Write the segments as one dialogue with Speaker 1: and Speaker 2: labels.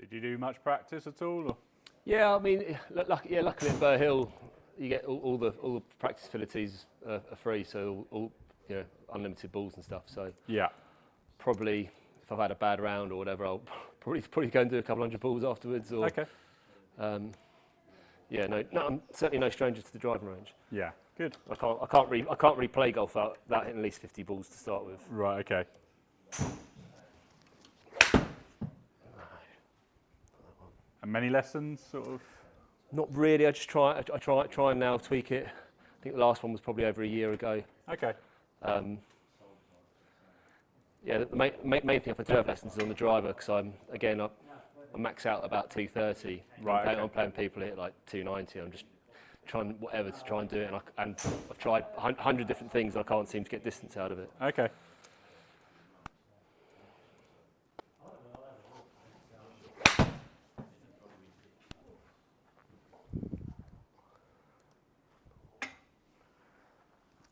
Speaker 1: Did you do much practice at all? Or?
Speaker 2: Yeah, I mean, luckily at Burr Hill, you get all the practice facilities are free, so all unlimited balls and stuff. So
Speaker 1: yeah,
Speaker 2: probably if I've had a bad round or whatever, I'll probably go and do a couple hundred balls afterwards. Or,
Speaker 1: okay.
Speaker 2: Yeah, no, I'm certainly no stranger to the driving range.
Speaker 1: Yeah, good.
Speaker 2: I can't really play golf without hitting at least 50 balls to start with.
Speaker 1: Right. Okay. And many lessons, sort of.
Speaker 2: Not really. I just try and now tweak it. I think the last one was probably over a year ago.
Speaker 1: Okay.
Speaker 2: Yeah, the main thing if I do have lessons is on the driver, because I max out about 230.
Speaker 1: Right.
Speaker 2: I'm playing people hit like 290. I'm just trying whatever to try and do it, and I've tried 100 different things and I can't seem to get distance out of it.
Speaker 1: Okay.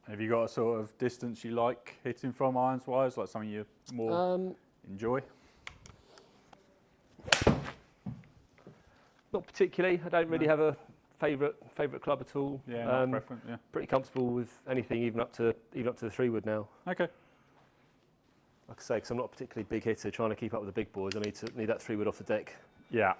Speaker 1: Have you got a sort of distance you like hitting from irons wise, like something you more enjoy?
Speaker 2: Not particularly. I don't really have a favourite club at all.
Speaker 1: Yeah, not preference. Yeah.
Speaker 2: Pretty comfortable with anything, even up to the 3-wood now.
Speaker 1: Okay.
Speaker 2: Like I say, because I'm not a particularly big hitter, trying to keep up with the big boys, I need that 3-wood off the deck.
Speaker 1: Yeah.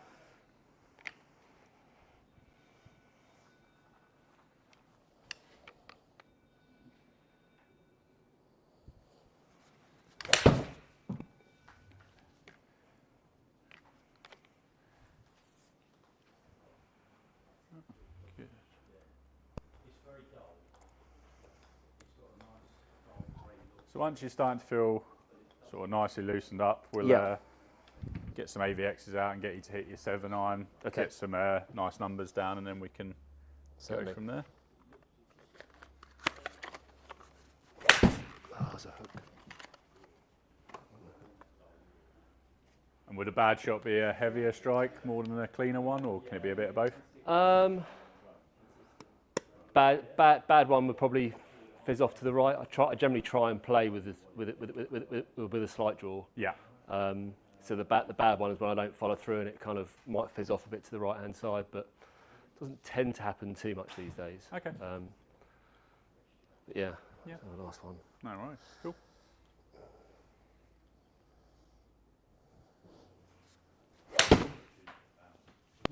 Speaker 1: So once you're starting to feel sort of nicely loosened up, we'll get some AVXs out and get you to hit your 7-iron, get some nice numbers down, and then we can go from there.
Speaker 2: Oh, there's a hook.
Speaker 1: And would a bad shot be a heavier strike more than a cleaner one, or can it be a bit of both?
Speaker 2: Bad one would probably fizz off to the right. I generally try and play with a slight draw.
Speaker 1: Yeah.
Speaker 2: So the bad one is when I don't follow through and it kind of might fizz off a bit to the right hand side, but it doesn't tend to happen too much these days.
Speaker 1: Okay.
Speaker 2: But yeah.
Speaker 1: Yeah.
Speaker 2: So the last one.
Speaker 1: No, right. Cool.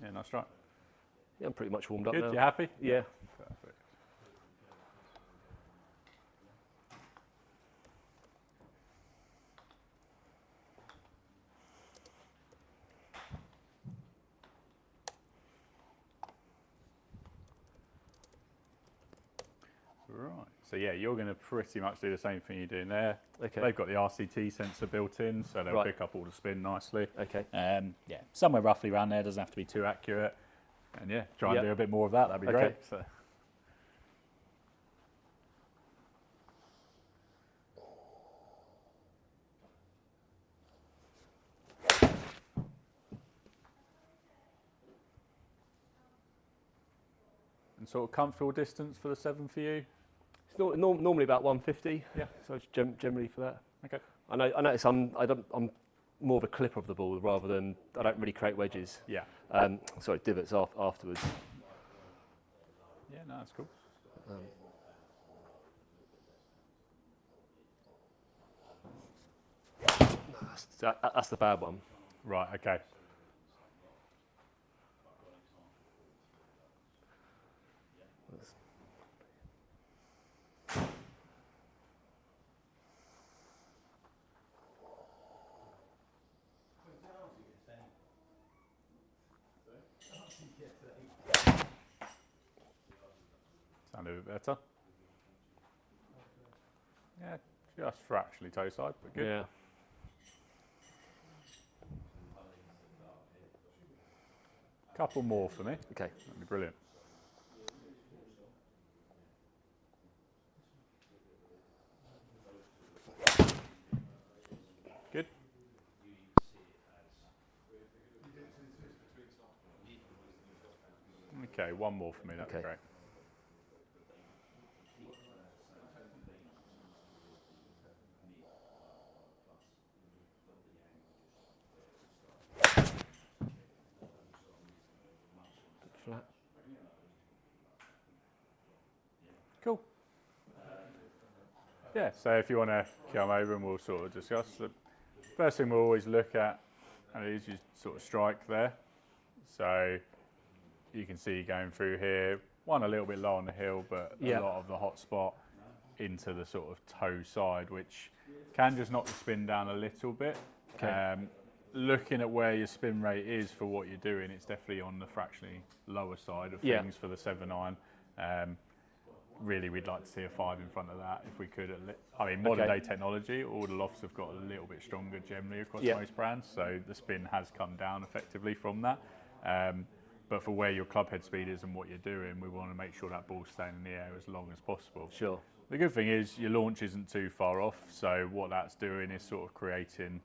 Speaker 1: Yeah, nice strike.
Speaker 2: Yeah, I'm pretty much warmed up
Speaker 1: Good.
Speaker 2: now.
Speaker 1: You happy?
Speaker 2: Yeah.
Speaker 1: Perfect. Right. So yeah, you're going to pretty much do the same thing you're doing there.
Speaker 2: Okay.
Speaker 1: They've got the RCT sensor built in, so they'll pick up all the spin nicely.
Speaker 2: Okay.
Speaker 1: Yeah, somewhere roughly around there. Doesn't have to be too accurate. And yeah, try and do a bit more of that. That'd be great. So. And sort of comfortable distance for the 7 for you?
Speaker 2: It's normally about 150.
Speaker 1: Yeah.
Speaker 2: So it's generally for that.
Speaker 1: Okay.
Speaker 2: I notice I'm more of a clipper of the ball rather than I don't really create wedges.
Speaker 1: Yeah.
Speaker 2: Sorry, divots afterwards.
Speaker 1: Yeah, no, that's cool.
Speaker 2: That's the bad one.
Speaker 1: Right. Okay. Sound a bit better. Yeah, just fractionally toe side, but good.
Speaker 2: Yeah.
Speaker 1: Couple more for me.
Speaker 2: Okay.
Speaker 1: That'd be brilliant. Good. Okay, one more for me. That's great. Yeah, so if you want to come over and we'll sort of discuss. The first thing we'll always look at is your sort of strike there. So you can see going through here, one a little bit low on the heel, but a lot of the hot spot into the sort of toe side, which can just knock the spin down a little bit.
Speaker 2: Okay.
Speaker 1: Looking at where your spin rate is for what you're doing, it's definitely on the fractionally lower side of things for the 7.9. Really, we'd like to see a 5 in front of that if we could. I mean, modern day technology, all the lofts have got a little bit stronger generally across most brands, so the spin has come down effectively from that. But for where your club head speed is and what you're doing, we want to make sure that ball's staying in the air as long as possible.
Speaker 2: Sure.
Speaker 1: The good thing is your launch isn't too far off, so what that's doing is sort of creating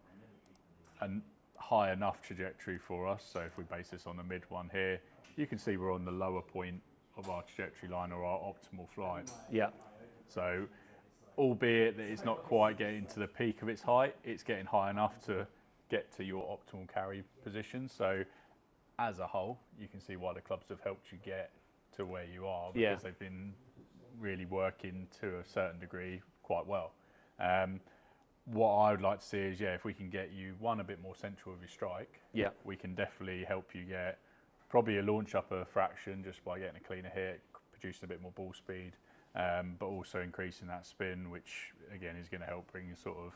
Speaker 1: a high enough trajectory for us. So if we base this on the mid one here, you can see we're on the lower point of our trajectory line or our optimal flight.
Speaker 2: Yeah.
Speaker 1: So albeit that it's not quite getting to the peak of its height, it's getting high enough to get to your optimal carry position. So as a whole, you can see why the clubs have helped you get to where you are, because they've been really working to a certain degree quite well. What I would like to see is, if we can get you one a bit more central of your strike, we can definitely help you get probably a launch up a fraction just by getting a cleaner hit, producing a bit more ball speed, but also increasing that spin, which again is going to help bring your sort of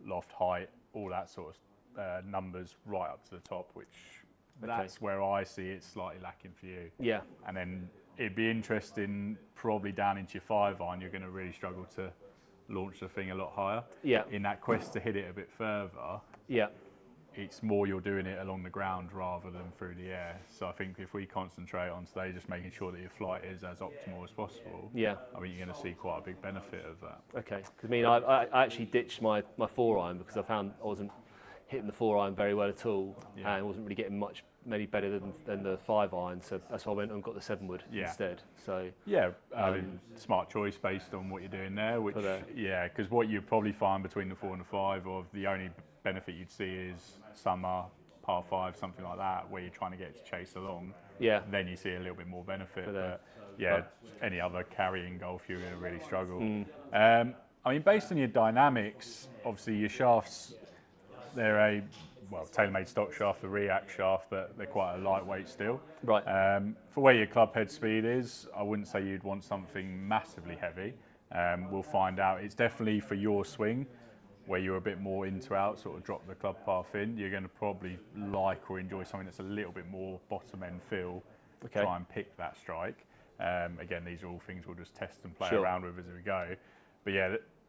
Speaker 1: loft height, all that sort of numbers right up to the top, which that's where I see it slightly lacking for you.
Speaker 2: Yeah.
Speaker 1: And then it'd be interesting, probably down into your 5 iron, you're going to really struggle to launch the thing a lot higher.
Speaker 2: Yeah.
Speaker 1: In that quest to hit it a bit further, it's more you're doing it along the ground rather than through the air. So I think if we concentrate on today just making sure that your flight is as optimal as possible, I mean, you're going to see quite a big benefit of that.
Speaker 2: Okay. Because I mean, I actually ditched my 4 iron because I found I wasn't hitting the 4 iron very well at all, and wasn't really getting much maybe better than the 5 iron. So that's why I went and got the 7 wood instead. So
Speaker 1: I mean, smart choice based on what you're doing there. Which because what you probably find between the 4 and the 5, or the only benefit you'd see is summer, par 5, something like that, where you're trying to get it to chase along. Then you see a little bit more benefit. But any other carrying golf, you're going to really struggle. I mean, based on your dynamics, obviously your shafts, they're a TaylorMade stock shaft, the React shaft, but they're quite a lightweight still.
Speaker 2: Right.
Speaker 1: For where your club head speed is, I wouldn't say you'd want something massively heavy. We'll find out. It's definitely for your swing, where you're a bit more into out, sort of drop the club path in. You're going to probably like or enjoy something that's a little bit more bottom end feel. Try and pick that strike. Again, these are all things we'll just test and play around with as we go. But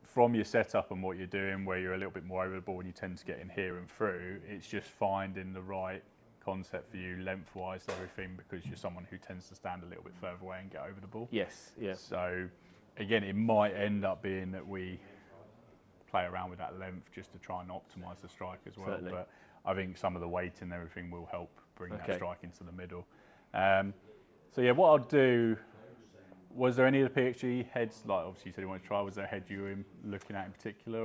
Speaker 1: from your setup and what you're doing, where you're a little bit more over the ball and you tend to get in here and through, it's just finding the right concept for you lengthwise and everything, because you're someone who tends to stand a little bit further away and get over the ball. So again, it might end up being that we play around with that length just to try and optimise the strike as well.
Speaker 2: Certainly.
Speaker 1: But I think some of the weight and everything will help bring that strike into the middle. What I'll do. Was there any of the PXG heads, like obviously you said you wanted to try, was there a head you were looking at in particular?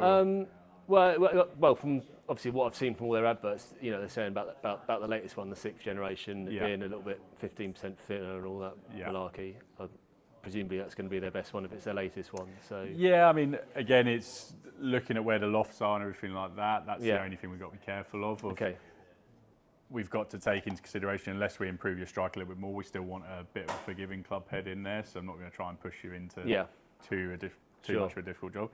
Speaker 2: Well, from obviously what I've seen from all their adverts, they're saying about the latest one, the 6th generation, being a little bit 15% thinner and all that malarkey. Presumably that's going to be their best one if it's their latest one. So
Speaker 1: I mean, again, it's looking at where the lofts are and everything like that. That's the only thing we've got to be careful of. We've got to take into consideration, unless we improve your strike a little bit more, we still want a bit of a forgiving club head in there. So I'm not going to try and push you into too much of a difficult job.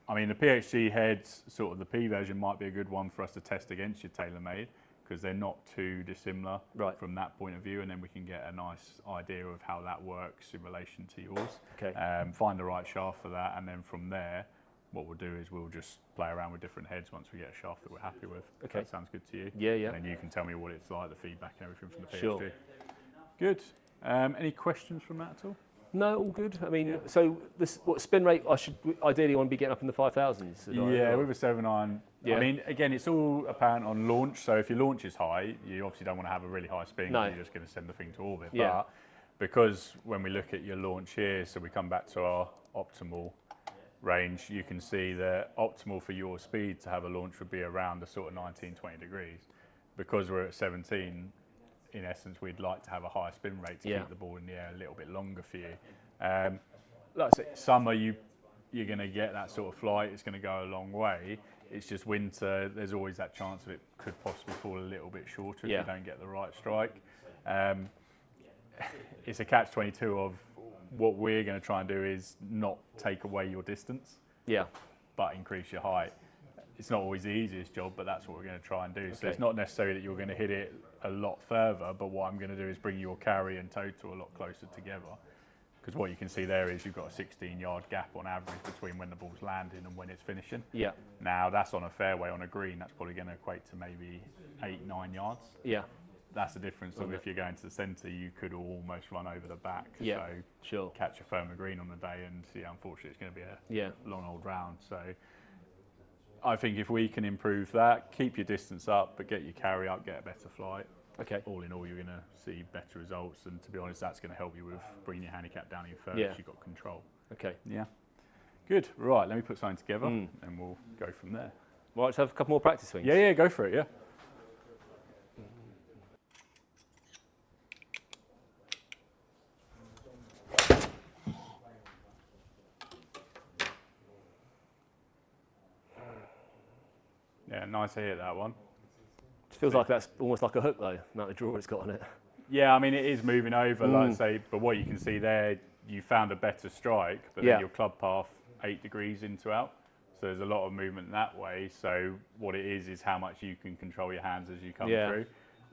Speaker 1: I mean, the PXG heads, sort of the P version, might be a good one for us to test against your TaylorMade, because they're not too dissimilar from that point of view, and then we can get a nice idea of how that works in relation to yours. Find the right shaft for that, and then from there, what we'll do is we'll just play around with different heads once we get a shaft that we're happy with. That sounds good to you.
Speaker 2: Yeah.
Speaker 1: And then you can tell me what it's like, the feedback and everything from the PXG. Good. Any questions from that at all?
Speaker 2: No, all good. I mean, so what spin rate I should ideally want to be getting up in the 5,000s?
Speaker 1: With a 7 iron. I mean, again, it's all apparent on launch. So if your launch is high, you obviously don't want to have a really high spin. You're just going to send the thing to orbit. But because when we look at your launch here, so we come back to our optimal range, you can see that optimal for your speed to have a launch would be around the sort of 19-20 degrees. Because we're at 17, in essence, we'd like to have a higher spin rate to keep the ball in the air a little bit longer for you. Like I say, summer, you you're going to get that sort of flight. It's going to go a long way. It's just winter. There's always that chance of it could possibly fall a little bit shorter if you don't get the right strike. It's a catch-22 of what we're going to try and do is not take away your distance, but increase your height. It's not always the easiest job, but that's what we're going to try and do. So it's not necessarily that you're going to hit it a lot further, but what I'm going to do is bring your carry and total a lot closer together. Because what you can see there is you've got a 16-yard gap on average between when the ball's landing and when it's finishing.
Speaker 2: Yeah.
Speaker 1: Now that's on a fairway. On a green, that's probably going to equate to maybe 8-9 yards.
Speaker 2: Yeah.
Speaker 1: That's the difference of if you're going to the centre, you could almost run over the back.
Speaker 2: Yeah.
Speaker 1: So
Speaker 2: sure.
Speaker 1: Catch a firmer green on the day, and unfortunately, it's going to be a long old round. So I think if we can improve that, keep your distance up, but get your carry up, get a better flight.
Speaker 2: Okay.
Speaker 1: All in all, you're going to see better results, and to be honest, that's going to help you with bringing your handicap down even further. You've got control.
Speaker 2: Okay.
Speaker 1: Yeah. Good. Right. Let me put something together, and we'll go from there.
Speaker 2: Right. Let's have a couple more practice swings.
Speaker 1: Yeah. Go for it. Yeah. Yeah. Nice to hit that one.
Speaker 2: Feels like that's almost like a hook though, the amount of draw it's got on it.
Speaker 1: Yeah, I mean it is moving over, like I say, but what you can see there, you found a better strike, but then your club path 8 degrees into out. So there's a lot of movement that way. So what it is how much you can control your hands as you come through.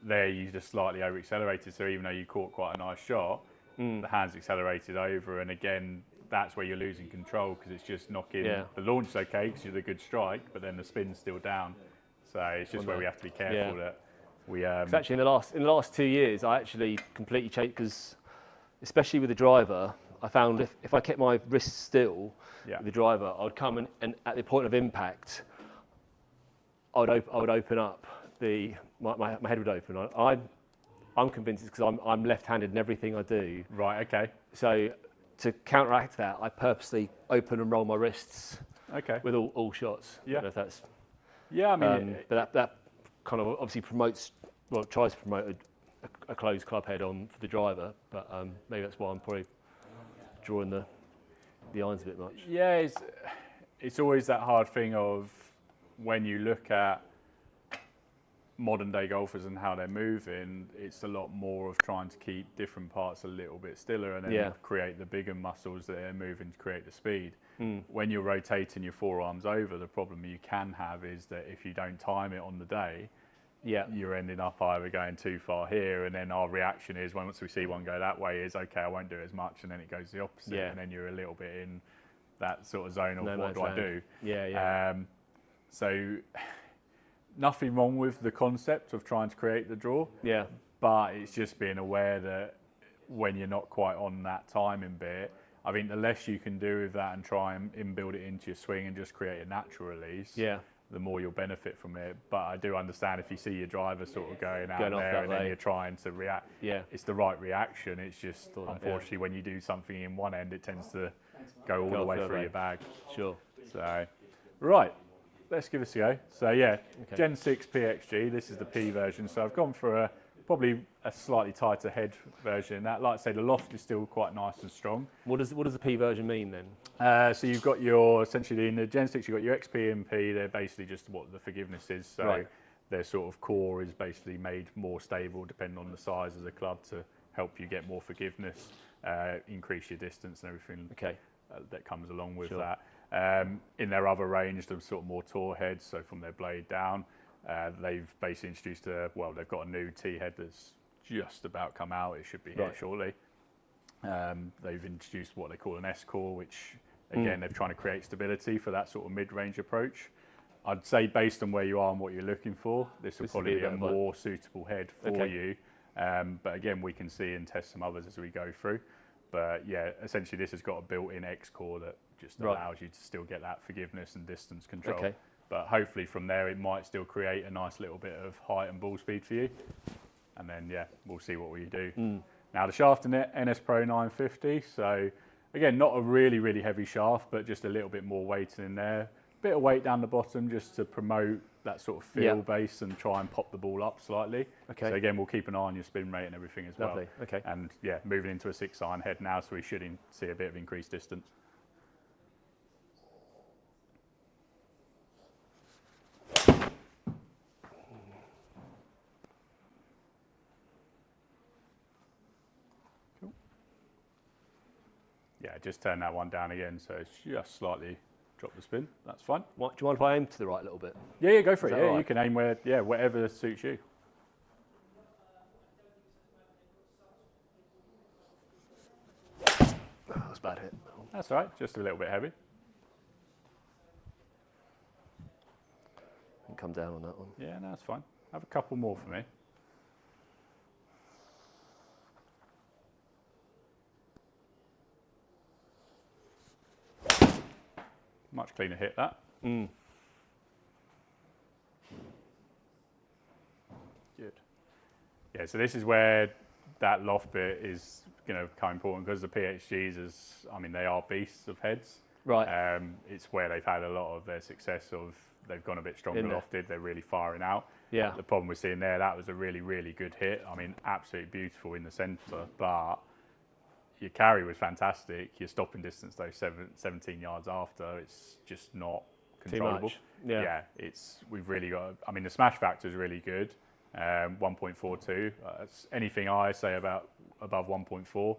Speaker 1: There you just slightly over accelerated, so even though you caught quite a nice shot, the hands accelerated over, and again, that's where you're losing control because it's just knocking, the launch is okay because you're the good strike, but then the spin's still down. So it's just where we have to be careful that we.
Speaker 2: Actually, in the last 2 years, I actually completely changed because, especially with the driver, I found if I kept my wrists still with the driver, I'd come and at the point of impact, I would open up my head would open. I'm convinced it's because I'm left-handed in everything I do.
Speaker 1: Right. Okay.
Speaker 2: So to counteract that, I purposely open and roll my wrists.
Speaker 1: Okay.
Speaker 2: With all shots.
Speaker 1: Yeah.
Speaker 2: I don't know if that's.
Speaker 1: Yeah, I mean,
Speaker 2: but that kind of obviously tries to promote a closed club head on for the driver, but maybe that's why I'm probably drawing the irons a bit much.
Speaker 1: Yeah, it's always that hard thing of when you look at modern day golfers and how they're moving, it's a lot more of trying to keep different parts a little bit stiller and then create the bigger muscles that they're moving to create the speed. When you're rotating your forearms over, the problem you can have is that if you don't time it on the day, you're ending up either going too far here, and then our reaction is once we see one go that way is okay, I won't do it as much, and then it goes the opposite, and then you're a little bit in that sort of zone of what do I do? So nothing wrong with the concept of trying to create the draw, but it's just being aware that when you're not quite on that timing bit, I think the less you can do with that and try and inbuild it into your swing and just create a natural release, the more you'll benefit from it. But I do understand if you see your driver sort of going out there and then you're trying to react, it's the right reaction. It's just, unfortunately, when you do something in one end, it tends to go all the way through your bag.
Speaker 2: Sure.
Speaker 1: So, right, let's give this a go. So Gen 6 PXG, this is the P version. So I've gone for probably a slightly tighter head version. That, like I say, the loft is still quite nice and strong.
Speaker 2: What does the P version mean then?
Speaker 1: So you've got your, essentially in the Gen 6, you've got your XP and P. They're basically just what the forgiveness is. So their sort of core is basically made more stable depending on the size of the club to help you get more forgiveness, increase your distance and everything that comes along with that. In their other range, the sort of more tour heads, so from their blade down, they've basically introduced they've got a new T head that's just about come out. It should be here shortly. They've introduced what they call an S core, which again they're trying to create stability for that sort of mid-range approach. I'd say based on where you are and what you're looking for, this will probably be a more suitable head for you. But again, we can see and test some others as we go through. But yeah, essentially this has got a built-in X core that just allows you to still get that forgiveness and distance control. But hopefully from there it might still create a nice little bit of height and ball speed for you. And then we'll see what we do. Now the shaft in it, NS Pro 950. So again, not a really, really heavy shaft, but just a little bit more weight in there. Bit of weight down the bottom just to promote that sort of feel base and try and pop the ball up slightly. So again, we'll keep an eye on your spin rate and everything as well. And moving into a 6-iron head now, so we should see a bit of increased distance. Yeah, just turn that one down again, so it's just slightly drop the spin. That's fine.
Speaker 2: Do you mind if I aim to the right a little bit?
Speaker 1: Yeah, go for it. Yeah,
Speaker 2: right?
Speaker 1: you can aim wherever suits you.
Speaker 2: Oh, that's a bad hit.
Speaker 1: That's all right, just a little bit heavy.
Speaker 2: And come down on that one.
Speaker 1: Yeah, no, that's fine. Have a couple more for me. Much cleaner hit that.
Speaker 2: Mm.
Speaker 1: Good. Yeah, so this is where that loft bit is going to become important because the PXGs, they are beasts of heads.
Speaker 2: Right.
Speaker 1: It's where they've had a lot of their success of, they've gone a bit stronger lofted, they're really firing out.
Speaker 2: Yeah.
Speaker 1: The problem we're seeing there, that was a really, really good hit. Absolutely beautiful in the centre, but your carry was fantastic. Your stopping distance, though, 17 yards after, it's just not controllable.
Speaker 2: Too much. Yeah.
Speaker 1: We've really got, the smash factor is really good. 1.42. Anything I say about above 1.4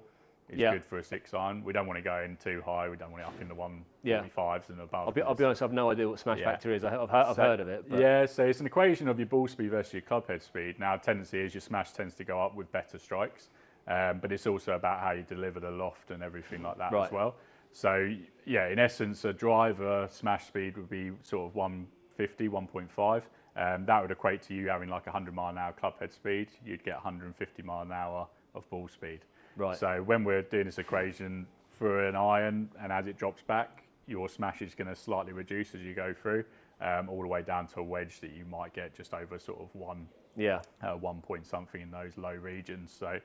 Speaker 1: is good for a 6-iron. We don't want to go in too high. We don't want it up in the 145s and above.
Speaker 2: I'll be honest, I've no idea what smash factor is. I've heard of it. But.
Speaker 1: Yeah, so it's an equation of your ball speed versus your club head speed. Now, tendency is your smash tends to go up with better strikes. But it's also about how you deliver the loft and everything like that as well. So, yeah, in essence, a driver smash speed would be sort of 150, 1.5. That would equate to you having like 100 mile an hour club head speed. You'd get 150 mile an hour of ball speed.
Speaker 2: Right.
Speaker 1: So when we're doing this equation for an iron, and as it drops back, your smash is going to slightly reduce as you go through, all the way down to a wedge that you might get just over sort of 1 point something in those low regions. So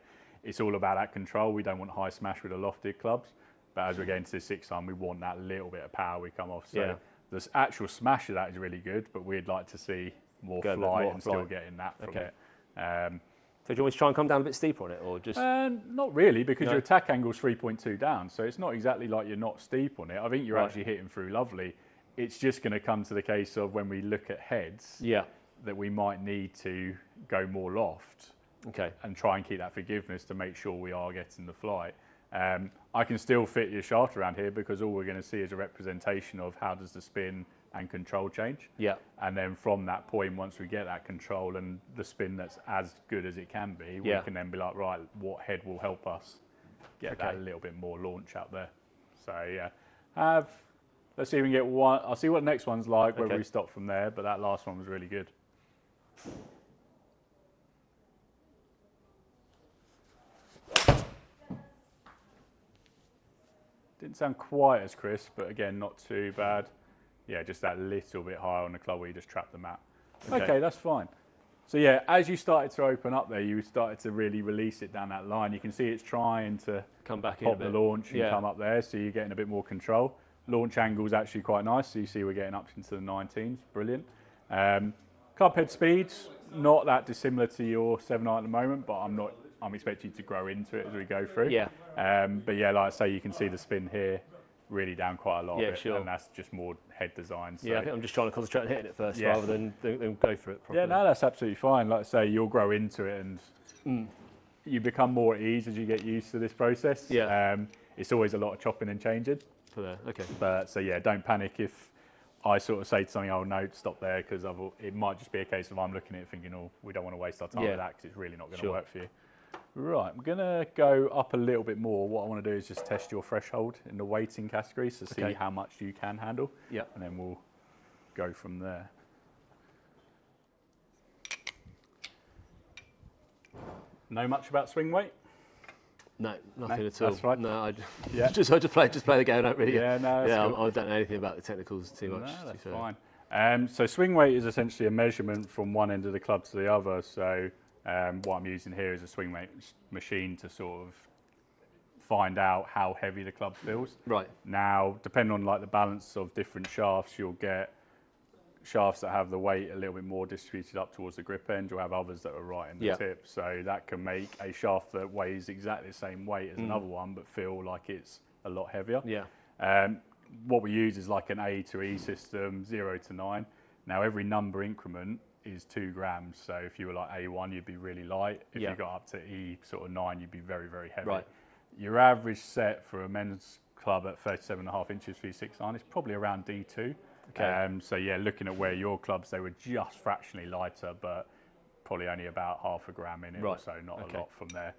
Speaker 1: it's all about that control. We don't want high smash with the lofted clubs, but as we're getting to the 6-iron, we want that little bit of power we come off. So the actual smash of that is really good, but we'd like to see more flight and still getting that from it.
Speaker 2: So do you want me to try and come down a bit steeper on it, or just?
Speaker 1: Not really, because your attack angle is 3.2 down, so it's not exactly like you're not steep on it. I think you're actually hitting through lovely. It's just going to come to the case of when we look at heads, that we might need to go more loft.
Speaker 2: Okay.
Speaker 1: And try and keep that forgiveness to make sure we are getting the flight. I can still fit your shaft around here because all we're going to see is a representation of how does the spin and control change.
Speaker 2: Yeah.
Speaker 1: And then from that point, once we get that control and the spin that's as good as it can be, we can then be like, right, what head will help us get that little bit more launch out there. So yeah, let's see if we can get one. I'll see what the next one's like, whether we stop from there, but that last one was really good. Didn't sound quite as crisp, but again, not too bad. Yeah, just that little bit higher on the club where you just trap the mat. Okay, that's fine. So yeah, as you started to open up there, you started to really release it down that line. You can see it's trying to
Speaker 2: come back
Speaker 1: pop the launch and come up there, so you're getting a bit more control. Launch angle is actually quite nice, so you see we're getting up into the 19s, brilliant. Club head speeds, not that dissimilar to your 7-iron at the moment, but I'm expecting you to grow into it as we go through.
Speaker 2: Yeah.
Speaker 1: But yeah, like I say, you can see the spin here really down quite a lot.
Speaker 2: Yeah, sure.
Speaker 1: And that's just more head design. So.
Speaker 2: Yeah, I think I'm just trying to concentrate on hitting it first rather than go for it properly.
Speaker 1: Yeah, no, that's absolutely fine. Like I say, you'll grow into it and you become more at ease as you get used to this process.
Speaker 2: Yeah.
Speaker 1: It's always a lot of chopping and changing.
Speaker 2: For there, okay.
Speaker 1: But so yeah, don't panic if I sort of say to something, oh no, stop there, because it might just be a case of I'm looking at it thinking, oh, we don't want to waste our time with that because it's really not going to work for you. Right, I'm going to go up a little bit more. What I want to do is just test your threshold in the weighting category to see how much you can handle. Yeah. And then we'll go from there. Know much about swing weight?
Speaker 2: No, nothing at all.
Speaker 1: That's right.
Speaker 2: No, I just play the game. I don't really.
Speaker 1: Yeah, no. Cool.
Speaker 2: I don't know anything about the technicals too much.
Speaker 1: No, that's fine. So swing weight is essentially a measurement from one end of the club to the other. So what I'm using here is a swing weight machine to sort of find out how heavy the club feels.
Speaker 2: Right.
Speaker 1: Now, depending on like the balance of different shafts, you'll get shafts that have the weight a little bit more distributed up towards the grip end. You'll have others that are right in the tip. So that can make a shaft that weighs exactly the same weight as another one, but feel like it's a lot heavier.
Speaker 2: Yeah.
Speaker 1: What we use is like an A to E system, 0 to 9. Now, every number increment is 2 grams. So if you were like A1, you'd be really light. If you got up to E sort of 9, you'd be very, very heavy.
Speaker 2: Right.
Speaker 1: Your average set for a men's club at 37.5 inches for your 6.9. It's probably around D2.
Speaker 2: Okay.
Speaker 1: So yeah, looking at where your clubs, they were just fractionally lighter, but probably only about half a gram in it or so, not a lot from there.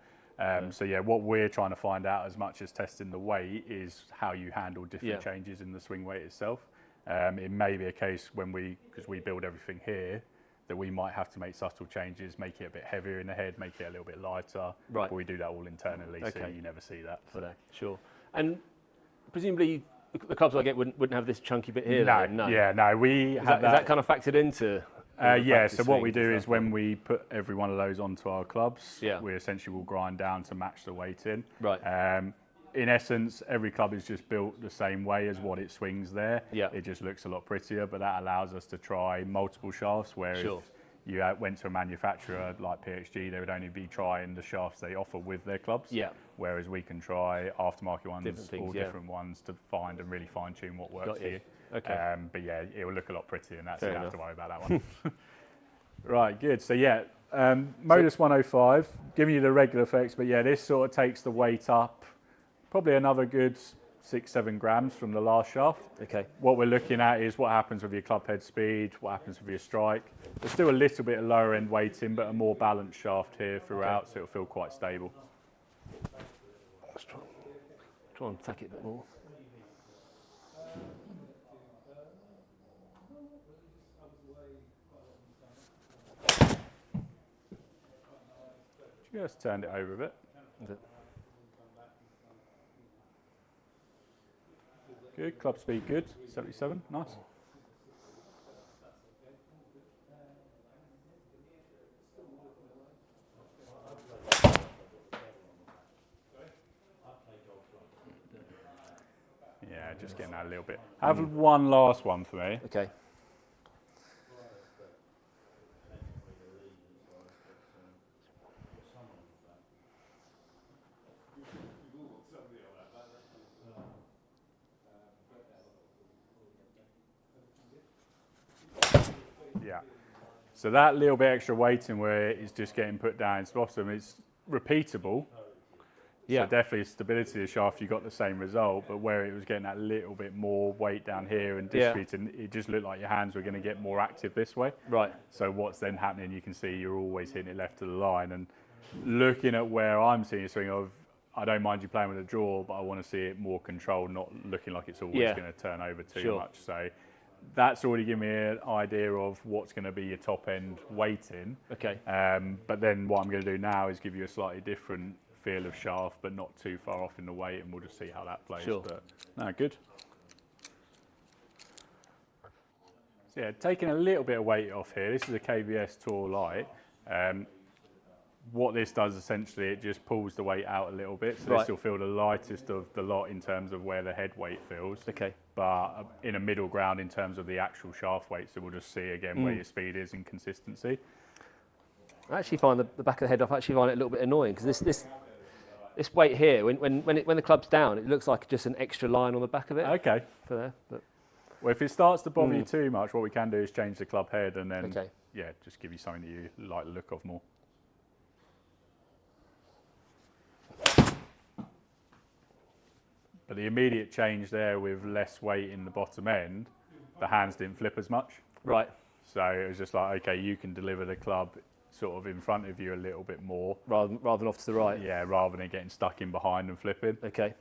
Speaker 1: So yeah, what we're trying to find out as much as testing the weight is how you handle different changes in the swing weight itself. It may be a case when because we build everything here, that we might have to make subtle changes, make it a bit heavier in the head, make it a little bit lighter.
Speaker 2: Right.
Speaker 1: But we do that all internally, so you never see that.
Speaker 2: So. Sure. And presumably the clubs I get wouldn't have this chunky bit here.
Speaker 1: No. Yeah, no. Is
Speaker 2: that kind of factored into?
Speaker 1: Yeah, so what we do is when we put every one of those onto our clubs, we essentially will grind down to match the weight in.
Speaker 2: Right.
Speaker 1: In essence, every club is just built the same way as what it swings there.
Speaker 2: Yeah.
Speaker 1: It just looks a lot prettier, but that allows us to try multiple shafts, where if you went to a manufacturer like PXG, they would only be trying the shafts they offer with their clubs.
Speaker 2: Yeah.
Speaker 1: Whereas we can try aftermarket ones, different ones to find and really fine tune what works for you.
Speaker 2: Okay.
Speaker 1: But yeah, it will look a lot prettier, and that's, you don't have to worry about that one. Right, good. So yeah, Modus 105, giving you the regular effects, but yeah, this sort of takes the weight up probably another good 6-7 grams from the last shaft.
Speaker 2: Okay.
Speaker 1: What we're looking at is what happens with your club head speed, what happens with your strike. There's still a little bit of lower end weighting, but a more balanced shaft here throughout, so it'll feel quite stable.
Speaker 2: Let's try and tack it a bit more.
Speaker 1: Just turned it over a bit. Good, club speed good, 77, nice. Yeah, just getting that a little bit. Have one last one for me.
Speaker 2: Okay.
Speaker 1: Yeah. So that little bit extra weighting where it's just getting put down into the bottom, it's repeatable. Yeah. So definitely stability of the shaft, you got the same result, but where it was getting that little bit more weight down here and distributing, it just looked like your hands were going to get more active this way.
Speaker 2: Right.
Speaker 1: So what's then happening, you can see you're always hitting it left of the line, and looking at where I'm seeing a swing of, I don't mind you playing with a draw, but I want to see it more controlled, not looking like it's always going to turn over too much. So that's already given me an idea of what's going to be your top end weighting.
Speaker 2: Okay.
Speaker 1: But then what I'm going to do now is give you a slightly different feel of shaft, but not too far off in the weight, and we'll just see how that plays.
Speaker 2: Sure.
Speaker 1: But no, good. So yeah, taking a little bit of weight off here. This is a KBS Tour Lite. What this does essentially, it just pulls the weight out a little bit, so this will feel the lightest of the lot in terms of where the head weight feels.
Speaker 2: Okay.
Speaker 1: But in a middle ground in terms of the actual shaft weight, so we'll just see again where your speed is and consistency.
Speaker 2: I actually find the back of the head off, I actually find it a little bit annoying, because this weight here, when the club's down, it looks like just an extra line on the back of it.
Speaker 1: Okay.
Speaker 2: For there, but
Speaker 1: well, if it starts to bother you too much, what we can do is change the club head and then, yeah, just give you something that you like the look of more. But the immediate change there with less weight in the bottom end, the hands didn't flip as much.
Speaker 2: Right.
Speaker 1: So it was just like, okay, you can deliver the club sort of in front of you a little bit more.
Speaker 2: Rather than off to the right?
Speaker 1: Yeah, rather than getting stuck in behind and flipping.
Speaker 2: Okay.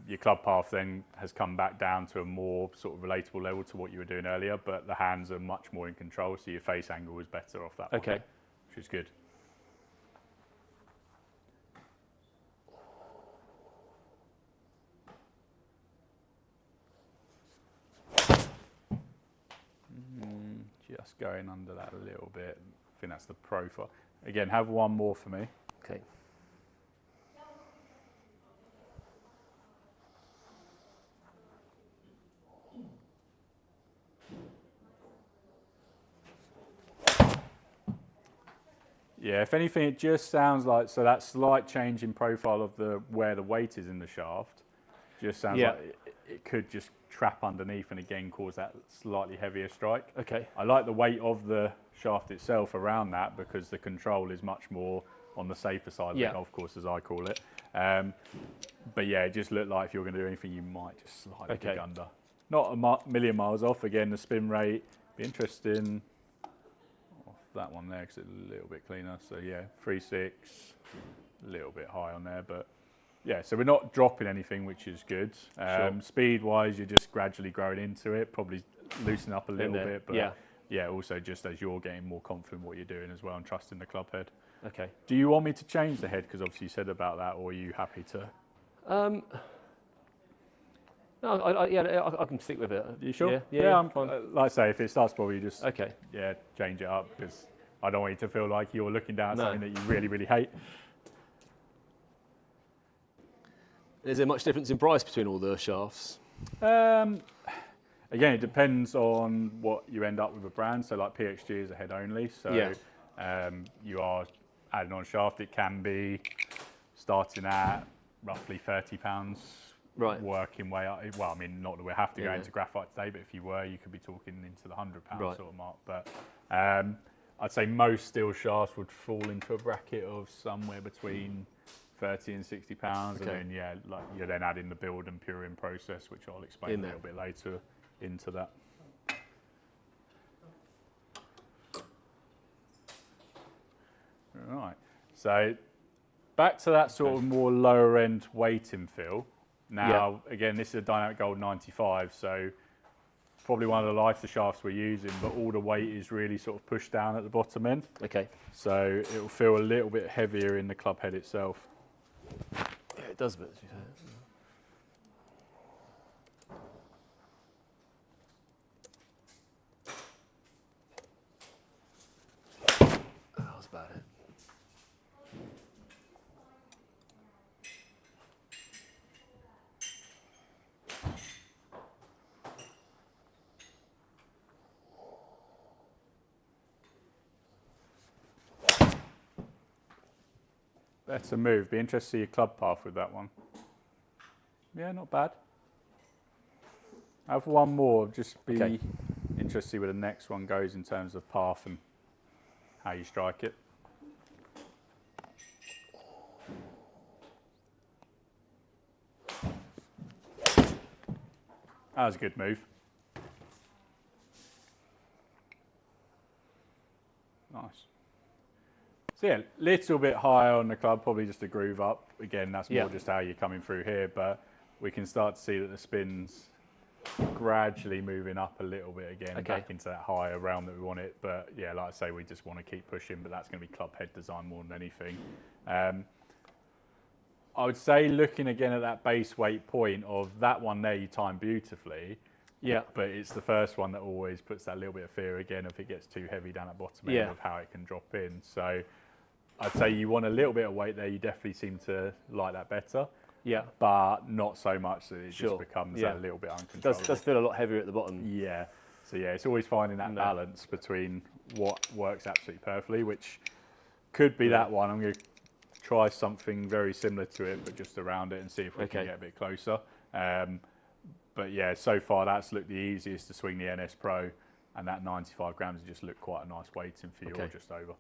Speaker 1: Your club path then has come back down to a more sort of relatable level to what you were doing earlier, but the hands are much more in control, so your face angle was better off that one, which is good. Just going under that a little bit. I think that's the profile. Again, have one more for me.
Speaker 2: Okay.
Speaker 1: Yeah, if anything, it just sounds like, so that slight change in profile of where the weight is in the shaft just sounds like it could just trap underneath and again cause that slightly heavier strike.
Speaker 2: Okay.
Speaker 1: I like the weight of the shaft itself around that because the control is much more on the safer side of the golf course, as I call it. But yeah, it just looked like if you're going to do anything, you might just slightly dig under. Not a million miles off. Again, the spin rate, be interesting off that one there because it's a little bit cleaner. So yeah, 3.6, a little bit high on there, but yeah, so we're not dropping anything, which is good. Speed-wise, you're just gradually growing into it, probably loosen up a little bit, but yeah, also just as you're getting more confident what you're doing as well and trusting the club head.
Speaker 2: Okay.
Speaker 1: Do you want me to change the head? Because obviously you said about that, or are you happy to?
Speaker 2: No, I can stick with it.
Speaker 1: You sure?
Speaker 2: Yeah,
Speaker 1: like I say, if it starts probably just
Speaker 2: okay.
Speaker 1: Yeah, change it up because I don't want you to feel like you're looking down at something that you really, really hate.
Speaker 2: Is there much difference in price between all the shafts?
Speaker 1: Again, it depends on what you end up with a brand. So like PXG is a head only. So you are adding on shaft. It can be starting at roughly £30, working way up. Well, I mean, not that we have to go into graphite today, but if you were, you could be talking into the £100 sort of mark. But I'd say most steel shafts would fall into a bracket of somewhere between £30 and £60, and then like you're then adding the build and puring process, which I'll explain a little bit later into that. Right, so back to that sort of more lower end weight and feel. Now, again, this is a Dynamic Gold 95, so probably one of the lighter shafts we're using, but all the weight is really sort of pushed down at the bottom end. Okay. So it will feel a little bit heavier in the club head itself.
Speaker 2: Yeah, it does a bit. That was about it.
Speaker 1: Better move. Be interested to see your club path with that one. Yeah, not bad. I have one more. Just be interested to see where the next one goes in terms of path and how you strike it. That was a good move. Nice. So yeah, little bit higher on the club, probably just a groove up. Again, that's more just how you're coming through here, but we can start to see that the spin's gradually moving up a little bit again, back into that higher realm that we want it. But yeah, like I say, we just want to keep pushing, but that's going to be club head design more than anything. I would say looking again at that base weight point of that one there, you time beautifully. Yeah, but it's the first one that always puts that little bit of fear again if it gets too heavy down at bottom end of how it can drop in. So I'd say you want a little bit of weight there. You definitely seem to like that better. Yeah, but not so much that it just becomes that little bit uncontrollable.
Speaker 2: It does feel a lot heavier at the bottom.
Speaker 1: Yeah, so yeah, it's always finding that balance between what works absolutely perfectly, which could be that one. I'm going to try something very similar to it, but just around it and see if we can get a bit closer. But yeah, so far that's looked the easiest to swing the NS Pro, and that 95 grams just looked quite a nice weighting for you, or just over.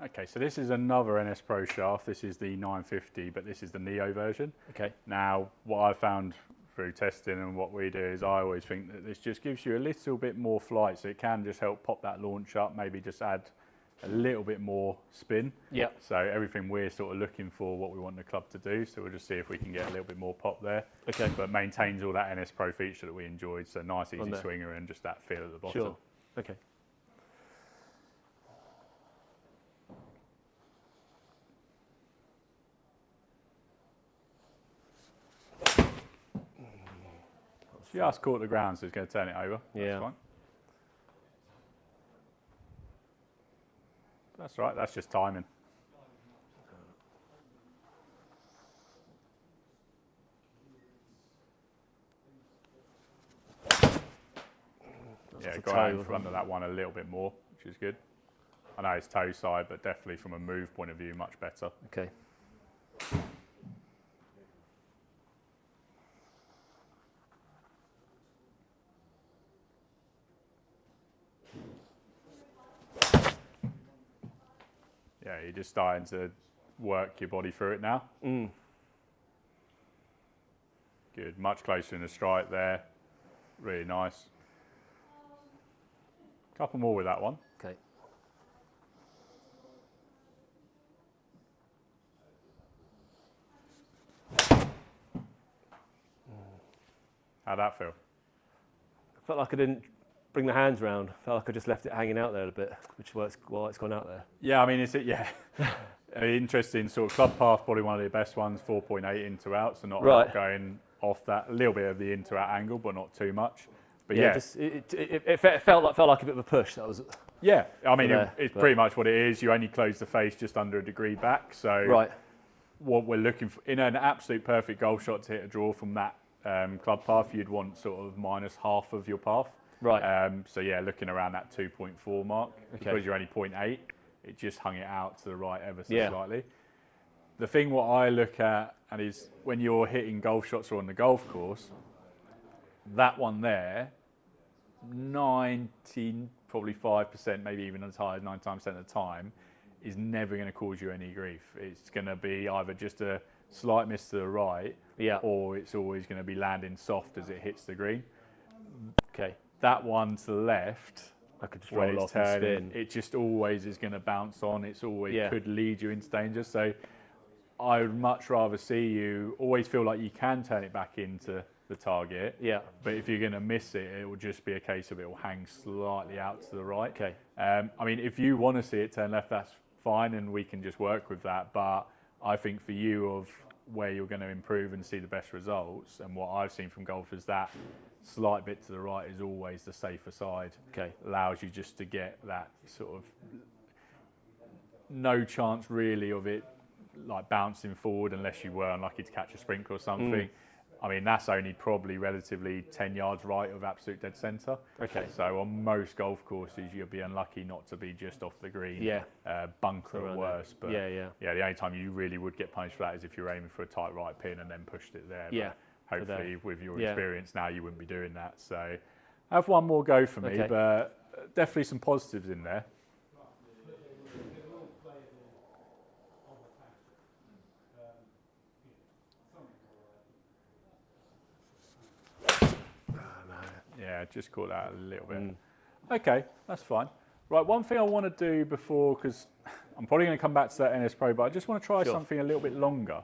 Speaker 1: Okay, so this is another NS Pro shaft. This is the 950, but this is the Neo version. Okay. Now, what I found through testing and what we do is I always think that this just gives you a little bit more flight, so it can just help pop that launch up, maybe just add a little bit more spin. Yeah. So everything we're sort of looking for, what we want the club to do. So we'll just see if we can get a little bit more pop there. Okay. But maintains all that NS Pro feature that we enjoyed. So nice, easy swinger and just that feel at the bottom.
Speaker 2: Sure. Okay.
Speaker 1: Just caught the ground, so it's going to turn it over. Yeah. That's fine. That's right, that's just timing. Yeah, got out in front of that one a little bit more, which is good. I know it's toe side, but definitely from a move point of view, much better. Okay. Yeah, Yeah, you're just starting to work your body through it now. Good, much closer in the strike there. Really nice. Couple more with that one.
Speaker 2: Okay.
Speaker 1: How'd that feel?
Speaker 2: I felt like I didn't bring the hands round. I felt like I just left it hanging out there a bit, which is why it's gone out there.
Speaker 1: Yeah, I mean, interesting sort of club path, probably one of the best ones, 4.8 into out, so not a lot going off that. A little bit of the into out angle, but not too much. But yeah,
Speaker 2: just, it felt like a bit of a push. That was.
Speaker 1: Yeah, I mean, it's pretty much what it is. You only close the face just under a degree back. So what we're looking for, in an absolute perfect golf shot to hit a draw from that club path, you'd want sort of minus half of your path.
Speaker 2: Right.
Speaker 1: So yeah, looking around that 2.4 mark, because you're only 0.8, it just hung it out to the right ever so slightly. The thing what I look at, and is when you're hitting golf shots or on the golf course, that one there, 90, probably 5%, maybe even as high as 99% of the time, is never going to cause you any grief. It's going to be either just a slight miss to the right, or it's always going to be landing soft as it hits the green.
Speaker 2: Okay.
Speaker 1: That one to the left,
Speaker 2: I could just roll off and spin.
Speaker 1: It just always is going to bounce on. It's always could lead you into danger. So I would much rather see you always feel like you can turn it back into the target. Yeah. But if you're going to miss it, it will just be a case of it will hang slightly out to the right.
Speaker 2: Okay.
Speaker 1: I mean, if you want to see it turn left, that's fine, and we can just work with that. But I think for you, of where you're going to improve and see the best results, and what I've seen from golfers, that slight bit to the right is always the safer side. Okay. Allows you just to get that sort of no chance really of it like bouncing forward, unless you were unlucky to catch a sprinkle or something. I mean, that's only probably relatively 10 yards right of absolute dead centre. Okay. So on most golf courses, you'll be unlucky not to be just off the green. Yeah. Bunker or worse. But yeah, the only time you really would get punished for that is if you're aiming for a tight right pin and then pushed it there. Yeah. But hopefully, with your experience now, you wouldn't be doing that. So I have one more go for me, but definitely some positives in there. Yeah, just caught that a little bit. Okay, that's fine. Right, one thing I want to do before, because I'm probably going to come back to that NS Pro, but I just want to try something a little bit longer.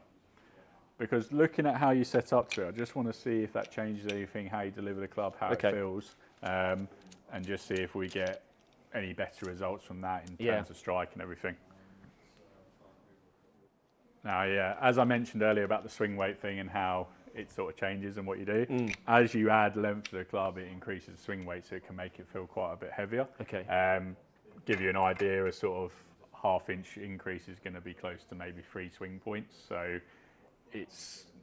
Speaker 1: Because looking at how you set up to it, I just want to see if that changes anything, how you deliver the club, how it feels, and just see if we get any better results from that in terms of strike and everything. Now, as I mentioned earlier about the swing weight thing and how it sort of changes and what you do. As you add length to the club, it increases the swing weight, so it can make it feel quite a bit heavier. Okay. Give you an idea, a sort of half-inch increase is going to be close to maybe 3 swing points. So it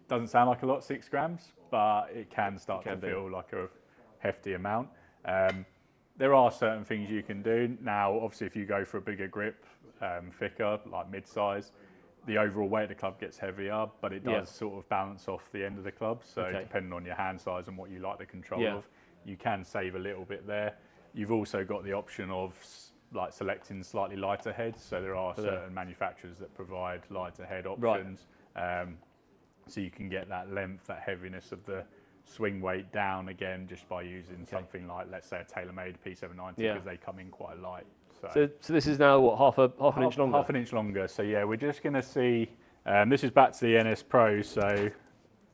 Speaker 1: doesn't sound like a lot, 6 grams, but it can start to feel like a hefty amount. There are certain things you can do. Now, obviously, if you go for a bigger grip, thicker, like mid-size, the overall weight of the club gets heavier, but it does sort of balance off the end of the club. So depending on your hand size and what you like the control of, you can save a little bit there. You've also got the option of like selecting slightly lighter heads. So there are certain manufacturers that provide lighter head options. So you can get that length, that heaviness of the swing weight down again just by using something like, let's say, a TaylorMade P790, because they come in quite light.
Speaker 2: So this is now what, half an inch longer?
Speaker 1: Half an inch longer. So yeah, we're just going to see. This is back to the NS Pro, so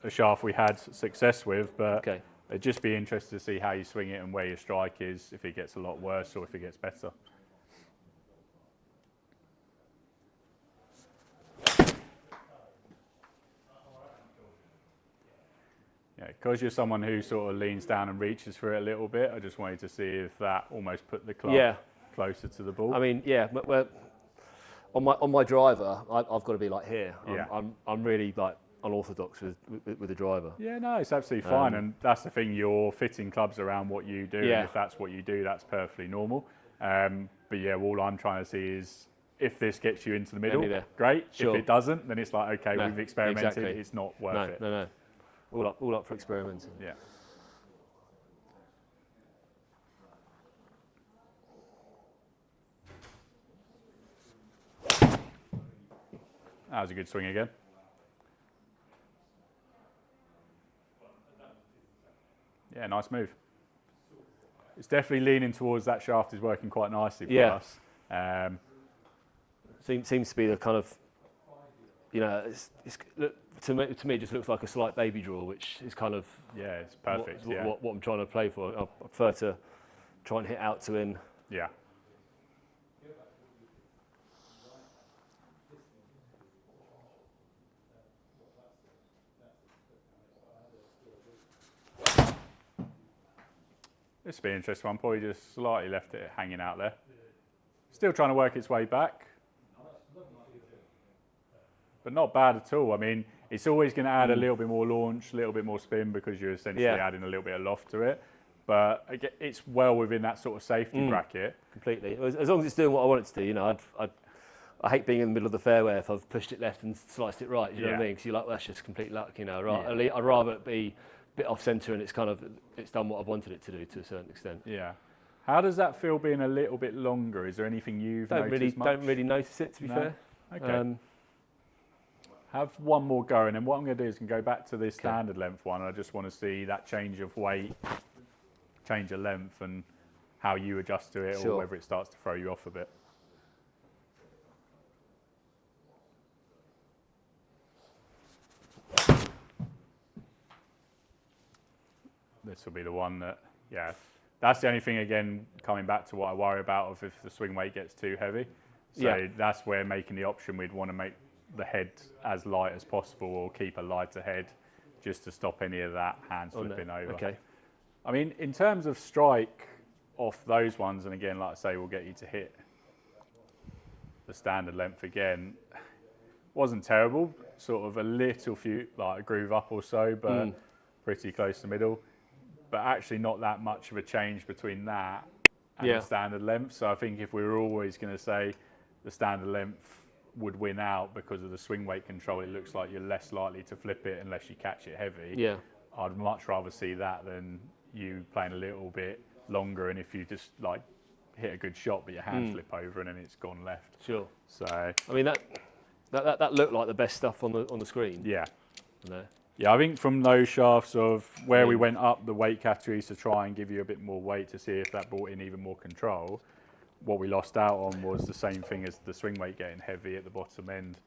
Speaker 1: a shaft we had success with, but it'd just be interested to see how you swing it and where your strike is, if it gets a lot worse or if it gets better. Yeah, because you're someone who sort of leans down and reaches for it a little bit, I just wanted to see if that almost put the club closer to the ball.
Speaker 2: I mean, on my driver, I've got to be like here. I'm really like unorthodox with the driver.
Speaker 1: Yeah, no, it's absolutely fine, and that's the thing. You're fitting clubs around what you do, and if that's what you do, that's perfectly normal. But yeah, all I'm trying to see is if this gets you into the middle, great. If it doesn't, then it's like, okay, we've experimented. It's not worth it.
Speaker 2: No. All up for experimenting.
Speaker 1: Yeah. That was a good swing again. Yeah, nice move. It's definitely leaning towards that shaft is working quite nicely for us.
Speaker 2: Seems to be the kind of, you know, look, to me it just looks like a slight baby draw, which is kind of
Speaker 1: it's perfect.
Speaker 2: What I'm trying to play for. I prefer to try and hit out to in.
Speaker 1: Yeah. This will be an interesting one. Probably just slightly left it hanging out there. Still trying to work its way back. But not bad at all. I mean, it's always going to add a little bit more launch, a little bit more spin because you're essentially adding a little bit of loft to it. But again, it's well within that sort of safety bracket.
Speaker 2: Completely. As long as it's doing what I want it to do, you know, I hate being in the middle of the fairway if I've pushed it left and sliced it right. You know what I mean? Because you're like, well, that's just complete luck. You know, I'd rather it be a bit off centre and it's done what I've wanted it to do to a certain extent.
Speaker 1: Yeah. How does that feel being a little bit longer? Is there anything you've noticed much?
Speaker 2: Don't really notice it, to be fair.
Speaker 1: Okay. Have one more go, and then what I'm going to do is go back to this standard length one. I just want to see that change of weight, change of length, and how you adjust to it, or whether it starts to throw you off a bit. This will be the one that, that's the only thing, again, coming back to what I worry about of if the swing weight gets too heavy. So that's where making the option, we'd want to make the head as light as possible or keep a lighter head just to stop any of that hand slipping over.
Speaker 2: Okay.
Speaker 1: I mean, in terms of strike off those ones, and again, like I say, we'll get you to hit the standard length again. Wasn't terrible, sort of a little few, like a groove up or so, but pretty close to the middle. But actually not that much of a change between that and the standard length. So I think if we were always going to say the standard length would win out because of the swing weight control, it looks like you're less likely to flip it unless you catch it heavy. Yeah. I'd much rather see that than you playing a little bit longer, and if you just like hit a good shot but your hand flip over and then it's gone left.
Speaker 2: Sure.
Speaker 1: So
Speaker 2: I mean that looked like the best stuff on the screen.
Speaker 1: Yeah.
Speaker 2: No.
Speaker 1: Yeah, I think from those shafts of where we went up the weight categories to try and give you a bit more weight to see if that brought in even more control, what we lost out on was the same thing as the swing weight getting heavy at the bottom end.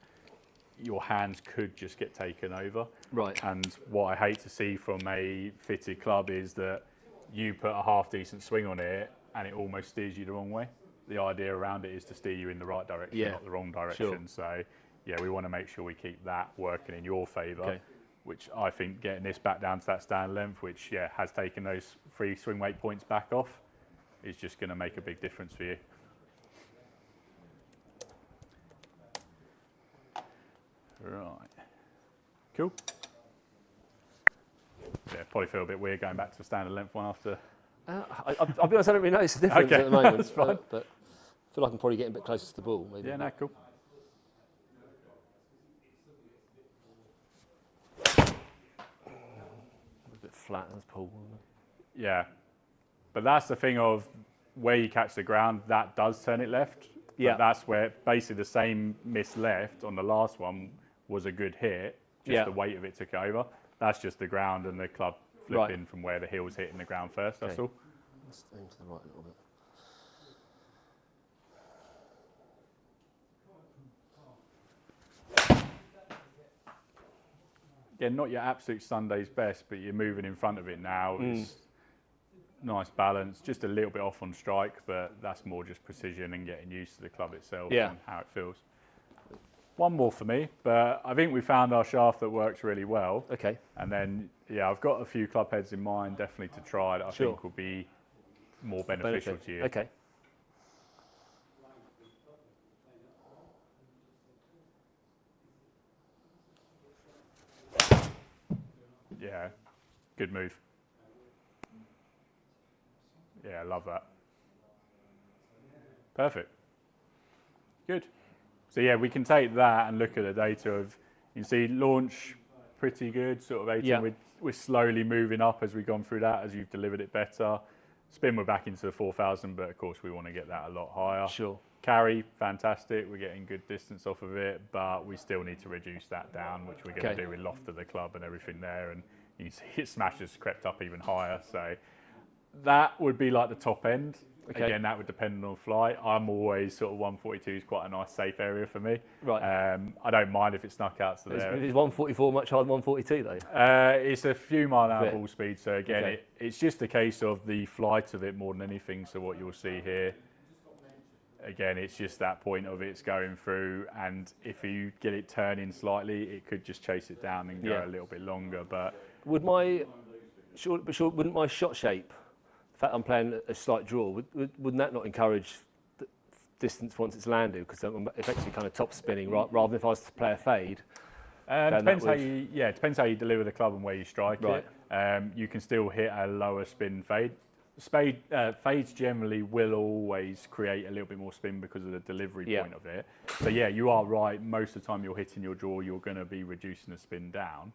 Speaker 1: Your hands could just get taken over. Right. And what I hate to see from a fitted club is that you put a half decent swing on it and it almost steers you the wrong way. The idea around it is to steer you in the right direction, not the wrong direction. Sure. So yeah, we want to make sure we keep that working in your favour, which I think getting this back down to that stand length, which has taken those 3 swing weight points back off, is just going to make a big difference for you. Right. Cool. Yeah, probably feel a bit weird going back to a standard length one after.
Speaker 2: I'll be honest, I don't really notice the difference at the moment. That's fine. But I feel like I'm probably getting a bit closer to the ball. Maybe.
Speaker 1: Yeah, no, cool.
Speaker 2: A bit flat as Paul.
Speaker 1: Yeah, but that's the thing of where you catch the ground, that does turn it left. Yeah. But that's where basically the same miss left on the last one was a good hit. Just the weight of it took it over. That's just the ground and the club flipping from where the heel was hitting the ground first. That's all.
Speaker 2: Let's aim to the right a little bit.
Speaker 1: Again, not your absolute Sunday's best, but you're moving in front of it now. It's nice balance, just a little bit off on strike, but that's more just precision and getting used to the club itself and how it feels. One more for me, but I think we found our shaft that works really well. Okay. And then, I've got a few club heads in mind, definitely to try that I think will be more beneficial to you.
Speaker 2: Okay.
Speaker 1: Yeah, good move. Yeah, I love that. Perfect. Good. So yeah, we can take that and look at the data of, you can see launch pretty good, sort of 18. We're slowly moving up as we've gone through that, as you've delivered it better. Spin, we're back into the 4,000, but of course we want to get that a lot higher.
Speaker 2: Sure.
Speaker 1: Carry, fantastic. We're getting good distance off of it, but we still need to reduce that down, which we're going to do with loft of the club and everything there. And you can see its smash has crept up even higher. So that would be like the top end. Okay. Again, that would depend on flight. I'm always sort of 142 is quite a nice safe area for me.
Speaker 2: Right.
Speaker 1: I don't mind if it's snuck out to there.
Speaker 2: Is 144 much higher than 142 though?
Speaker 1: It's a few mile an hour ball speed. So again, it's just a case of the flight of it more than anything. So what you'll see here, again, it's just that point of it's going through, and if you get it turning slightly, it could just chase it down and go a little bit longer. But
Speaker 2: would wouldn't my shot shape, the fact I'm playing a slight draw, wouldn't that not encourage the distance once it's landed? Because I'm effectively kind of top spinning, rather than if I was to play a fade.
Speaker 1: Depends how you, it depends how you deliver the club and where you strike it. You can still hit a lower spin fade. Fades generally will always create a little bit more spin because of the delivery point of it. So yeah, you are right. Most of the time you're hitting your draw, you're going to be reducing the spin down.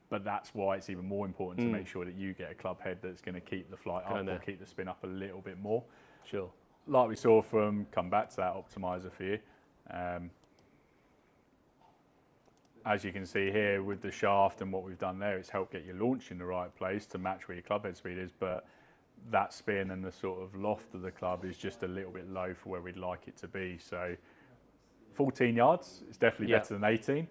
Speaker 1: But that's why it's even more important to make sure that you get a club head that's going to keep the flight up or keep the spin up a little bit more.
Speaker 2: Sure.
Speaker 1: Like we saw from, come back to that optimizer for you. As you can see here with the shaft and what we've done there, it's helped get your launch in the right place to match where your club head speed is. But that spin and the sort of loft of the club is just a little bit low for where we'd like it to be. So 14 yards is definitely better than 18.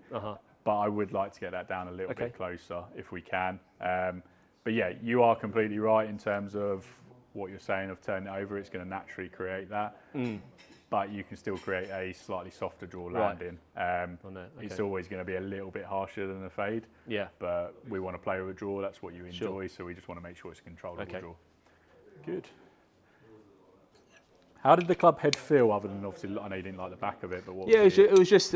Speaker 1: But I would like to get that down a little bit closer if we can. But yeah, you are completely right in terms of what you're saying of turning it over. It's going to naturally create that. But you can still create a slightly softer draw landing. It's always going to be a little bit harsher than a fade. Yeah. But we want to play with a draw. That's what you enjoy. So we just want to make sure it's a controllable draw. Good. How did the club head feel, other than obviously, I know you didn't like the back of it, but what? Yeah,
Speaker 2: it was just.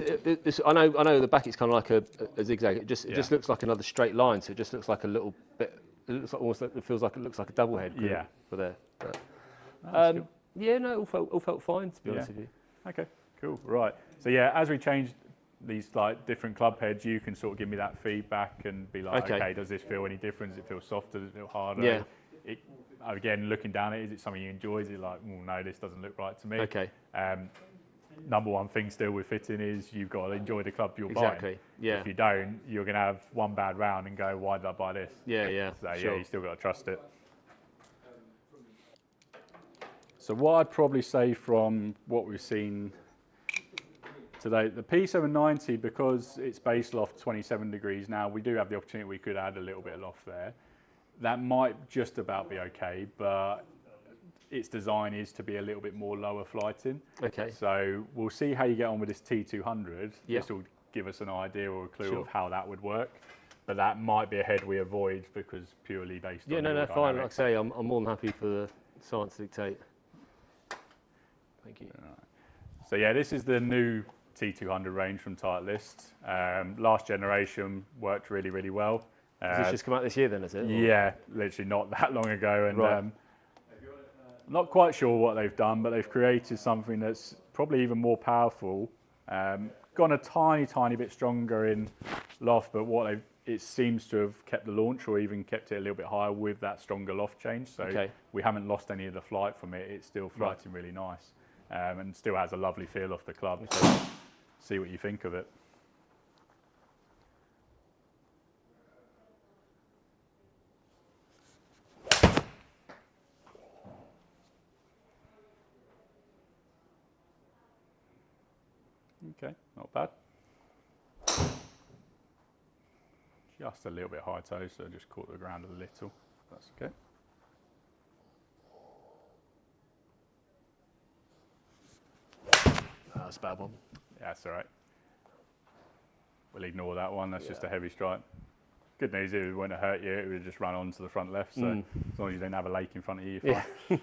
Speaker 2: I know the back. It's kind of like a zigzag. It just looks like another straight line. So it just looks like a little bit. It looks like almost. It feels like it looks like a double head. For there. But, yeah, no, it all felt fine, to be honest with you.
Speaker 1: Okay, cool. Right. So yeah, as we changed these like different club heads, you can sort of give me that feedback and be like, okay, does this feel any different? Does it feel softer? Does it feel harder?
Speaker 2: Yeah.
Speaker 1: Again, looking down at it, is it something you enjoy? Is it like, no, this doesn't look right to me? Okay. Number one thing still with fitting is you've got to enjoy the club you're buying. Yeah. If you don't, you're going to have one bad round and go, why did I buy this? Yeah. So yeah, you still got to trust it. So what I'd probably say from what we've seen today, the P790, because it's base loft 27 degrees now, we do have the opportunity, we could add a little bit of loft there. That might just about be okay, but its design is to be a little bit more lower flighting. Okay. So we'll see how you get on with this T200. Yeah. This will give us an idea or a clue of how that would work. But that might be a head we avoid because purely based on
Speaker 2: no, fine. Like I say, I'm more than happy for the science to dictate. Thank you.
Speaker 1: Right. So yeah, this is the new T200 range from Titleist. Last generation worked really, really well.
Speaker 2: Has this just come out this year then, is it?
Speaker 1: Yeah, literally not that long ago. And not quite sure what they've done, but they've created something that's probably even more powerful. Gone a tiny bit stronger in loft, but it seems to have kept the launch or even kept it a little bit higher with that stronger loft change. So we haven't lost any of the flight from it. It's still flighting really nice and still has a lovely feel off the club. So see what you think of it. Okay, not bad. Just a little bit high toe, so just caught the ground a little. That's okay.
Speaker 2: That's a bad one.
Speaker 1: Yeah, that's all right. We'll ignore that one. That's just a heavy strike. Good news is it wouldn't have hurt you. It would have just run onto the front left. So as long as you don't have a lake in front of you, you're fine.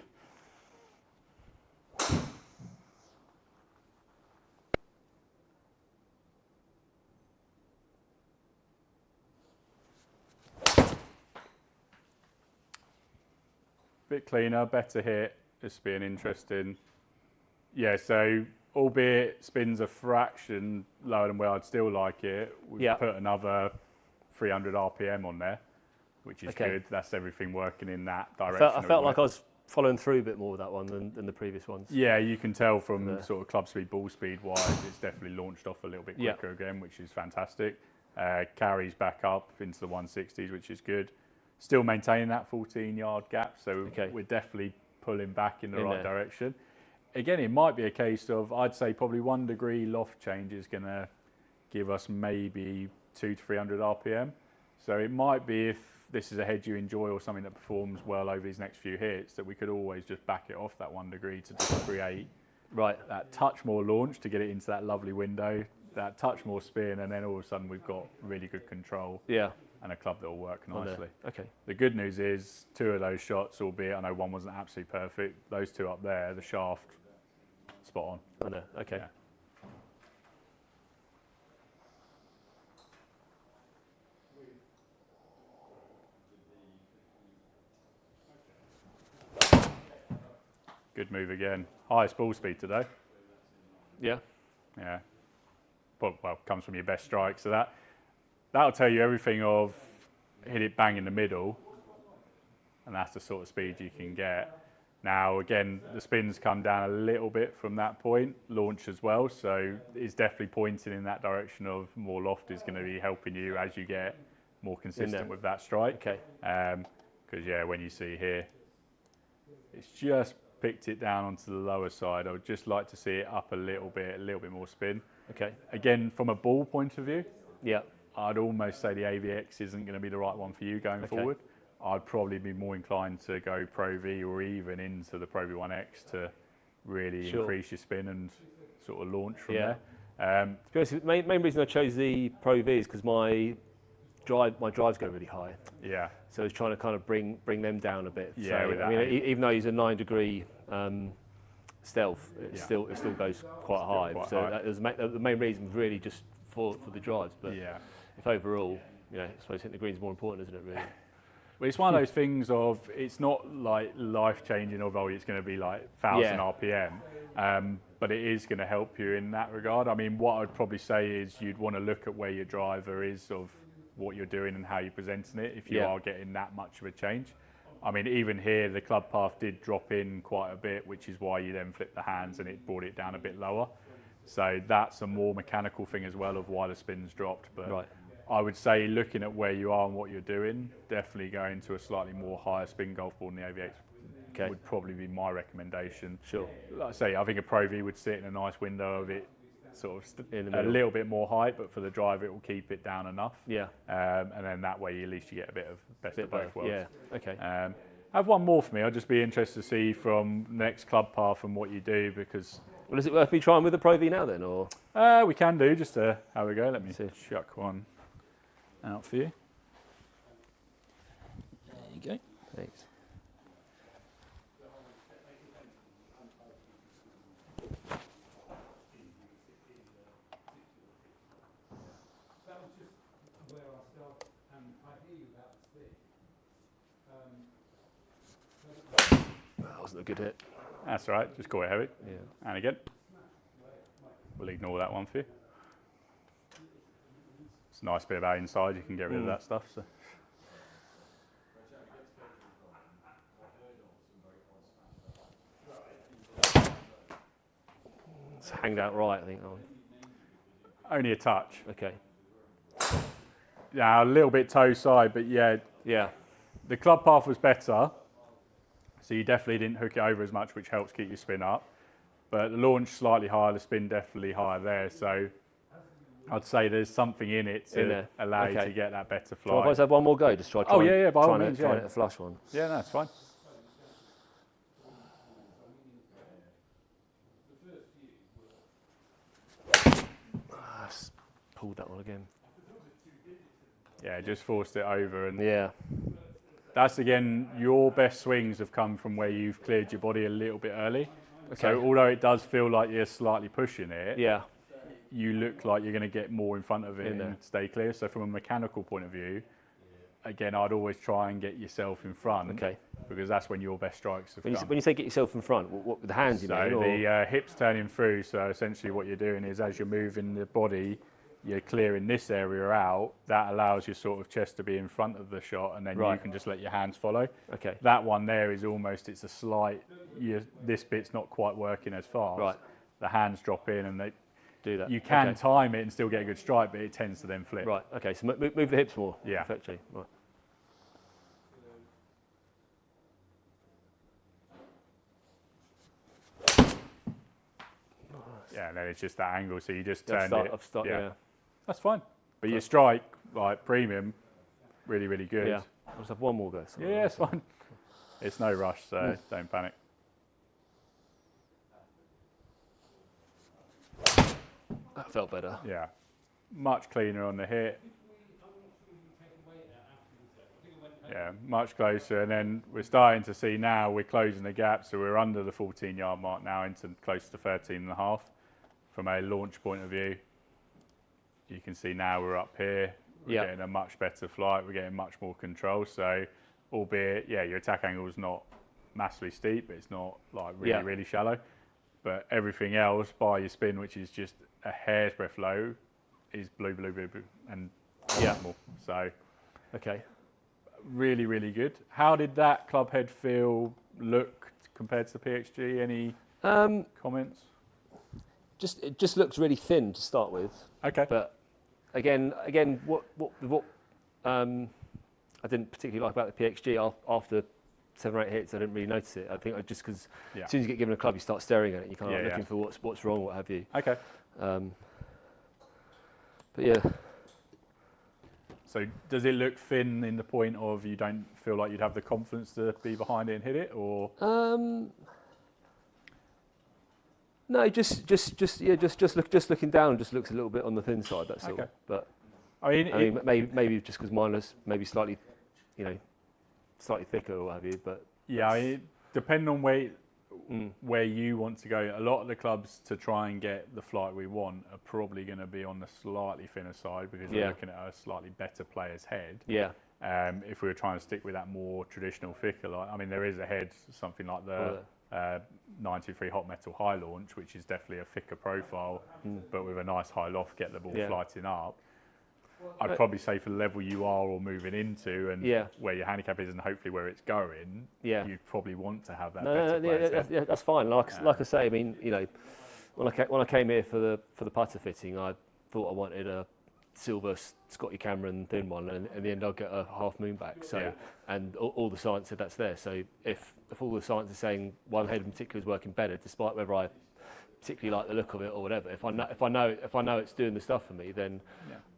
Speaker 1: Bit cleaner, better hit. This will be an interesting. Yeah, so albeit spins a fraction lower than where I'd still like it, we've put another 300 RPM on there, which is good. That's everything working in that direction.
Speaker 2: I felt like I was following through a bit more with that one than the previous ones.
Speaker 1: Yeah, you can tell from sort of club speed, ball speed wise, it's definitely launched off a little bit quicker again, which is fantastic. Carries back up into the 160s, which is good. Still maintaining that 14-yard gap, so we're definitely pulling back in the right direction. Again, it might be a case of, I'd say probably 1 degree loft change is going to give us maybe 200 to 300 RPM. So it might be, if this is a head you enjoy or something that performs well over these next few hits, that we could always just back it off that 1 degree to just create that touch more launch to get it into that lovely window, that touch more spin, and then all of a sudden we've got really good control. And a club that will work nicely. The good news is 2 of those shots, albeit I know one wasn't absolutely perfect, those 2 up there, the shaft, spot on.
Speaker 2: I know,
Speaker 1: Good move again. Highest ball speed today.
Speaker 2: Yeah.
Speaker 1: Well, comes from your best strike, so that'll tell you everything of hit it bang in the middle, and that's the sort of speed you can get. Now, again, the spins come down a little bit from that point, launch as well, so it's definitely pointing in that direction of more loft is going to be helping you as you get more consistent with that strike. Because, when you see here, it's just picked it down onto the lower side. I would just like to see it up a little bit more spin. Again, from a ball point of view, I'd almost say the AVX isn't going to be the right one for you going forward. I'd probably be more inclined to go Pro V or even into the Pro V1X to really increase your spin and sort of launch from there.
Speaker 2: To be honest, the main reason I chose the Pro V is because my drives go really high. So I was trying to kind of bring them down a bit. Even though he's a 9 degree stealth, it still goes quite high. That was the main reason was really just for the drives. But if overall, I suppose hitting the green is more important, isn't it, really?
Speaker 1: Well, it's one of those things of, it's not like life-changing, although it's going to be like 1,000 RPM, but it is going to help you in that regard. I mean, what I'd probably say is you'd want to look at where your driver is, of what you're doing and how you're presenting it, if you are getting that much of a change. I mean, even here, the club path did drop in quite a bit, which is why you then flipped the hands and it brought it down a bit lower. So that's a more mechanical thing as well of why the spins dropped. But I would say, looking at where you are and what you're doing, definitely going to a slightly more higher spin golf ball than the AVX would probably be my recommendation. Like I say, I think a Pro V would sit in a nice window of it, sort of a little bit more height, but for the drive it will keep it down enough. And then that way at least you get a bit of best of both worlds. Have one more for me. I'd just be interested to see from next club path and what you do, because...
Speaker 2: Well, is it worth me trying with the Pro V now then, or...?
Speaker 1: We can do, just to have a go. Let me chuck one out for you. There you go.
Speaker 2: Thanks. That wasn't a good hit.
Speaker 1: That's all right, just call it heavy. And again. We'll ignore that one for you. It's a nice bit about inside, you can get rid of that stuff. So.
Speaker 2: It's hanged out right, I think.
Speaker 1: Only a touch. Yeah, a little bit toe side, but the club path was better, so you definitely didn't hook it over as much, which helps keep your spin up. But the launch slightly higher, the spin definitely higher there. So I'd say there's something in it to allow you to get that better fly.
Speaker 2: So if I just have one more go, just try.
Speaker 1: By all means,
Speaker 2: try a flush one.
Speaker 1: Yeah, no, it's fine.
Speaker 2: Pulled that one again.
Speaker 1: Yeah, just forced it over, and that's again, your best swings have come from where you've cleared your body a little bit early. So although it does feel like you're slightly pushing it, you look like you're going to get more in front of it and stay clear. So from a mechanical point of view, again, I'd always try and get yourself in front, because that's when your best strikes have come.
Speaker 2: When you say get yourself in front, what with the hands, you mean?
Speaker 1: So the hips turning through, so essentially what you're doing is, as you're moving the body, you're clearing this area out, that allows your sort of chest to be in front of the shot, and then you can just let your hands follow.
Speaker 2: Okay.
Speaker 1: That one there is almost, it's a slight, this bit's not quite working as fast.
Speaker 2: Right.
Speaker 1: The hands drop in and they
Speaker 2: do that.
Speaker 1: You can time it and still get a good strike, but it tends to then flip.
Speaker 2: Right. Okay. So move the hips more.
Speaker 1: Yeah.
Speaker 2: Effectively. Right.
Speaker 1: Yeah, and then it's just that angle, so you just turn it.
Speaker 2: Yeah.
Speaker 1: That's fine. But your strike, like premium, really, really good.
Speaker 2: Yeah. I'll just have one more go.
Speaker 1: Yeah, it's fine. It's no rush, so don't panic.
Speaker 2: That felt better.
Speaker 1: Yeah. Much cleaner on the hit. Yeah, much closer. And then we're starting to see now we're closing the gap, so we're under the 14-yard mark now into close to 13.5. From a launch point of view, you can see now we're up here. We're getting a much better flight. We're getting much more control. So, albeit, your attack angle is not massively steep, but it's not like really, really shallow. But everything else, by your spin, which is just a hair's breadth low, is blue, and optimal. So,
Speaker 2: okay.
Speaker 1: Really, really good. How did that club head feel look compared to the PXG? Any comments?
Speaker 2: It just looks really thin to start with.
Speaker 1: Okay.
Speaker 2: But again, what I didn't particularly like about the PXG after 7 or 8 hits, I didn't really notice it. I think just because as soon as you get given a club, you start staring at it. You kind of looking for what's wrong, what have you.
Speaker 1: Okay.
Speaker 2: But yeah.
Speaker 1: So does it look thin in the point of you don't feel like you'd have the confidence to be behind it and hit it, or?
Speaker 2: No, just looking down just looks a little bit on the thin side. That's all. But I mean maybe just because mine is maybe slightly, slightly thicker or what have you. But
Speaker 1: depending on where you want to go, a lot of the clubs to try and get the flight we want are probably going to be on the slightly thinner side because you're looking at a slightly better player's head.
Speaker 2: Yeah.
Speaker 1: If we were trying to stick with that more traditional thicker, there is a head, something like the 923 hot metal high launch, which is definitely a thicker profile, but with a nice high loft, get the ball flighting up. I'd probably say for the level you are or moving into, and where your handicap is, and hopefully where it's going, you'd probably want to have that.
Speaker 2: That's fine. Like I say, I mean, when I came here for the putter fitting, I thought I wanted a silver Scotty Cameron thin one, and in the end I'll get a half moon back. So, and all the science said that's there. So if all the science is saying one head in particular is working better, despite whether I particularly like the look of it or whatever, if I know it's doing the stuff for me, then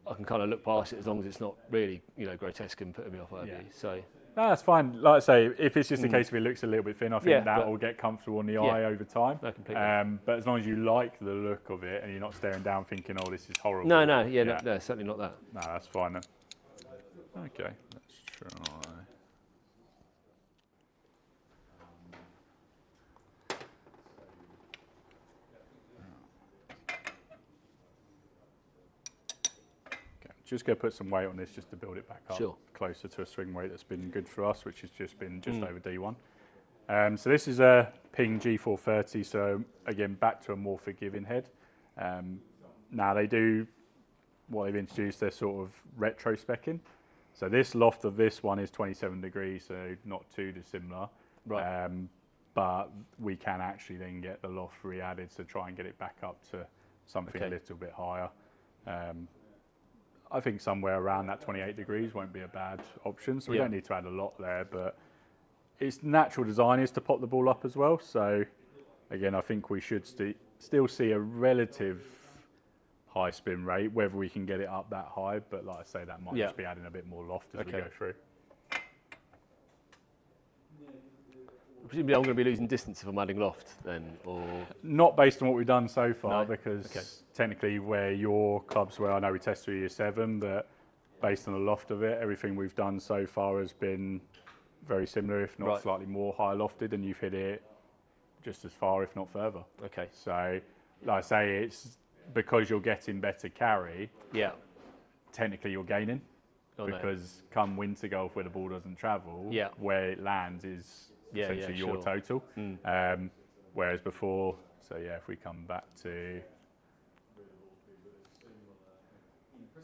Speaker 2: I can kind of look past it as long as it's not really grotesque and putting me off whatever. So.
Speaker 1: No, that's fine. Like I say, if it's just a case of it looks a little bit thin, I think that will get comfortable on the eye over time.
Speaker 2: No, completely.
Speaker 1: But as long as you like the look of it and you're not staring down thinking, oh, this is horrible.
Speaker 2: No, certainly not that.
Speaker 1: No, that's fine then. Okay, let's try. Just going to put some weight on this just to build it back up closer to a swing weight that's been good for us, which has just been over D1. So this is a Ping G430, so again, back to a more forgiving head. Now they do, what they've introduced, they're sort of retro specking. So this loft of this one is 27 degrees, so not too dissimilar.
Speaker 2: Right.
Speaker 1: But we can actually then get the loft re-added to try and get it back up to something a little bit higher. I think somewhere around that 28 degrees won't be a bad option. So we don't need to add a lot there, but its natural design is to pop the ball up as well. So again, I think we should still see a relative high spin rate, whether we can get it up that high. But like I say, that might just be adding a bit more loft as we go through.
Speaker 2: Presumably I'm going to be losing distance if I'm adding loft then, or
Speaker 1: not based on what we've done so far, because technically where your clubs were, I know we tested year 7, but based on the loft of it, everything we've done so far has been very similar, if not slightly more high lofted, and you've hit it just as far, if not further. Okay. So, like I say, it's because you're getting better carry. Yeah. Technically, you're gaining because come winter golf, where the ball doesn't travel, where it lands is essentially your total. Whereas before, so if we come back to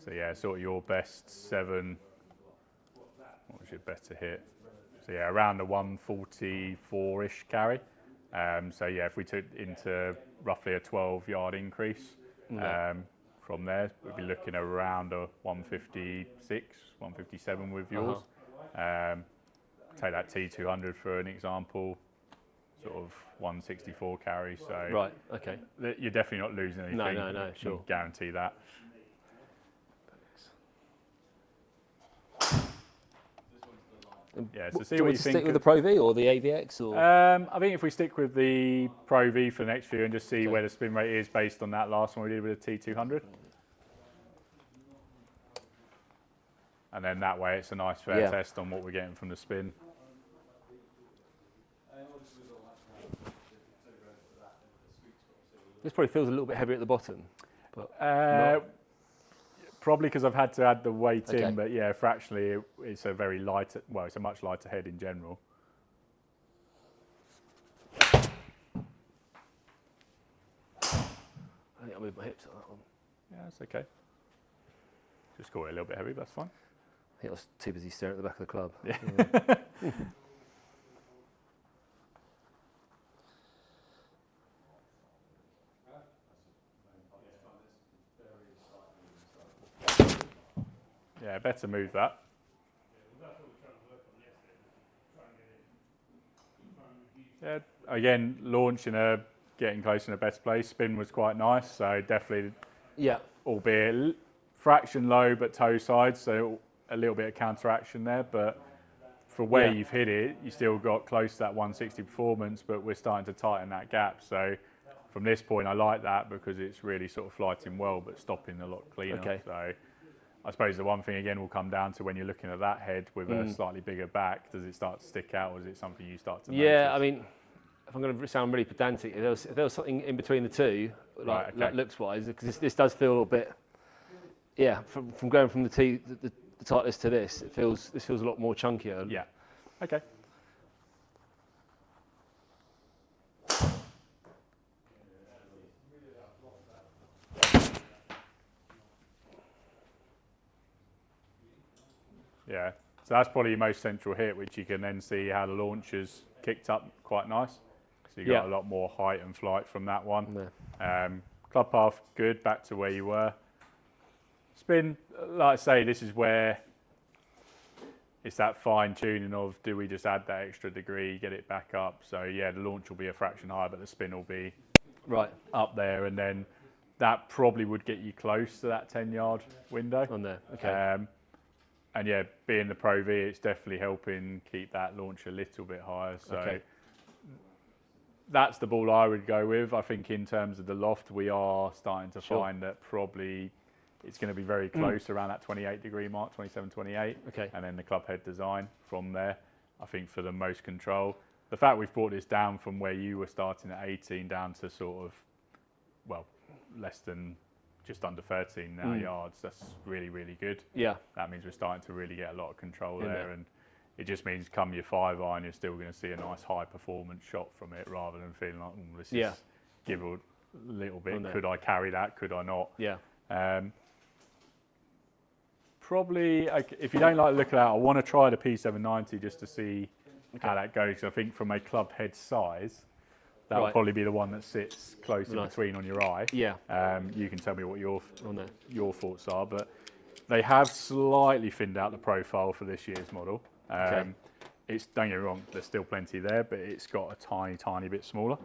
Speaker 1: So yeah, sort of your best 7. What was your better hit? So yeah, around the 144-ish carry. So yeah, if we took into roughly a 12-yard increase from there, we'd be looking around a 156, 157 with yours. Take that T200 for an example, sort of 164 carry. So
Speaker 2: right, okay.
Speaker 1: You're definitely not losing anything.
Speaker 2: No, sure.
Speaker 1: Guarantee that. Yeah, so see what you think.
Speaker 2: Stick with the Pro V or the AVX? Or?
Speaker 1: I think if we stick with the Pro V for the next few and just see where the spin rate is based on that last one we did with the T200. And then that way it's a nice fair test on what we're getting from the spin.
Speaker 2: This probably feels a little bit heavier at the bottom. But
Speaker 1: probably because I've had to add the weight in, but yeah, fractionally it's a very light, well, it's a much lighter head in general.
Speaker 2: I think I moved my hips on that one.
Speaker 1: Yeah, that's okay. Just call it a little bit heavy, but that's fine.
Speaker 2: I think I was too busy staring at the back of the club.
Speaker 1: Yeah. Yeah, better move that. Yeah, again, getting close in a better place. Spin was quite nice, so definitely.
Speaker 2: Yeah.
Speaker 1: Albeit fraction low, but toe side, so a little bit of counteraction there. But for where you've hit it, you still got close to that 160 performance, but we're starting to tighten that gap. So from this point, I like that because it's really sort of flighting well, but stopping a lot cleaner.
Speaker 2: Okay.
Speaker 1: So I suppose the one thing again will come down to when you're looking at that head with a slightly bigger back, does it start to stick out, or is it something you start to notice?
Speaker 2: Yeah, I mean, if I'm going to sound really pedantic, if there was something in between the two, like looks-wise, because this does feel a little bit, from going from the Titleist to this feels a lot more chunkier.
Speaker 1: Yeah. Okay. Yeah, so that's probably your most central hit, which you can then see how the launcher's kicked up quite nice. So you got a lot more height and flight from that one. Yeah. Club path, good, back to where you were. Spin, like I say, this is where it's that fine tuning of, do we just add that extra degree, get it back up? So yeah, the launch will be a fraction higher, but the spin will be up there, and then that probably would get you close to that 10-yard window.
Speaker 2: On there, okay.
Speaker 1: And yeah, being the Pro V, it's definitely helping keep that launch a little bit higher. So that's the ball I would go with. I think in terms of the loft, we are starting to find that probably it's going to be very close around that 28-degree mark, 27, 28. Okay. And then the club head design from there, I think for the most control. The fact we've brought this down from where you were starting at 18 down to sort of, well, less than just under 13 now yards, that's really, really good. Yeah. That means we're starting to really get a lot of control there. And it just means come your 5-iron, you're still going to see a nice high performance shot from it rather than feeling like, this is give a little bit. Could I carry that? Could I not? Yeah. Probably, if you don't like the look of that, I want to try the P790 just to see how that goes. I think from a club head size, that will probably be the one that sits close in between on your eye. Yeah. You can tell me what your thoughts are, but they have slightly thinned out the profile for this year's model. It's, don't get me wrong, there's still plenty there, but it's got a tiny, tiny bit smaller.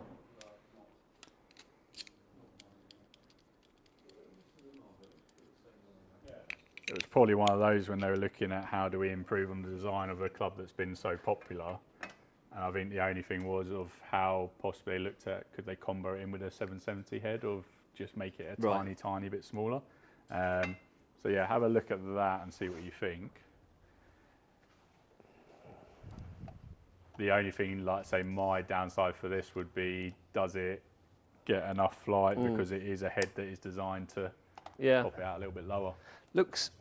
Speaker 1: It was probably one of those when they were looking at how do we improve on the design of a club that's been so popular. And I think the only thing was of how possibly they looked at, could they combo it in with a 770 head or just make it a tiny, tiny bit smaller. So yeah, have a look at that and see what you think. The only thing, like say, my downside for this would be, does it get enough flight because it is a head that is designed to pop it out a little bit lower.
Speaker 2: Looks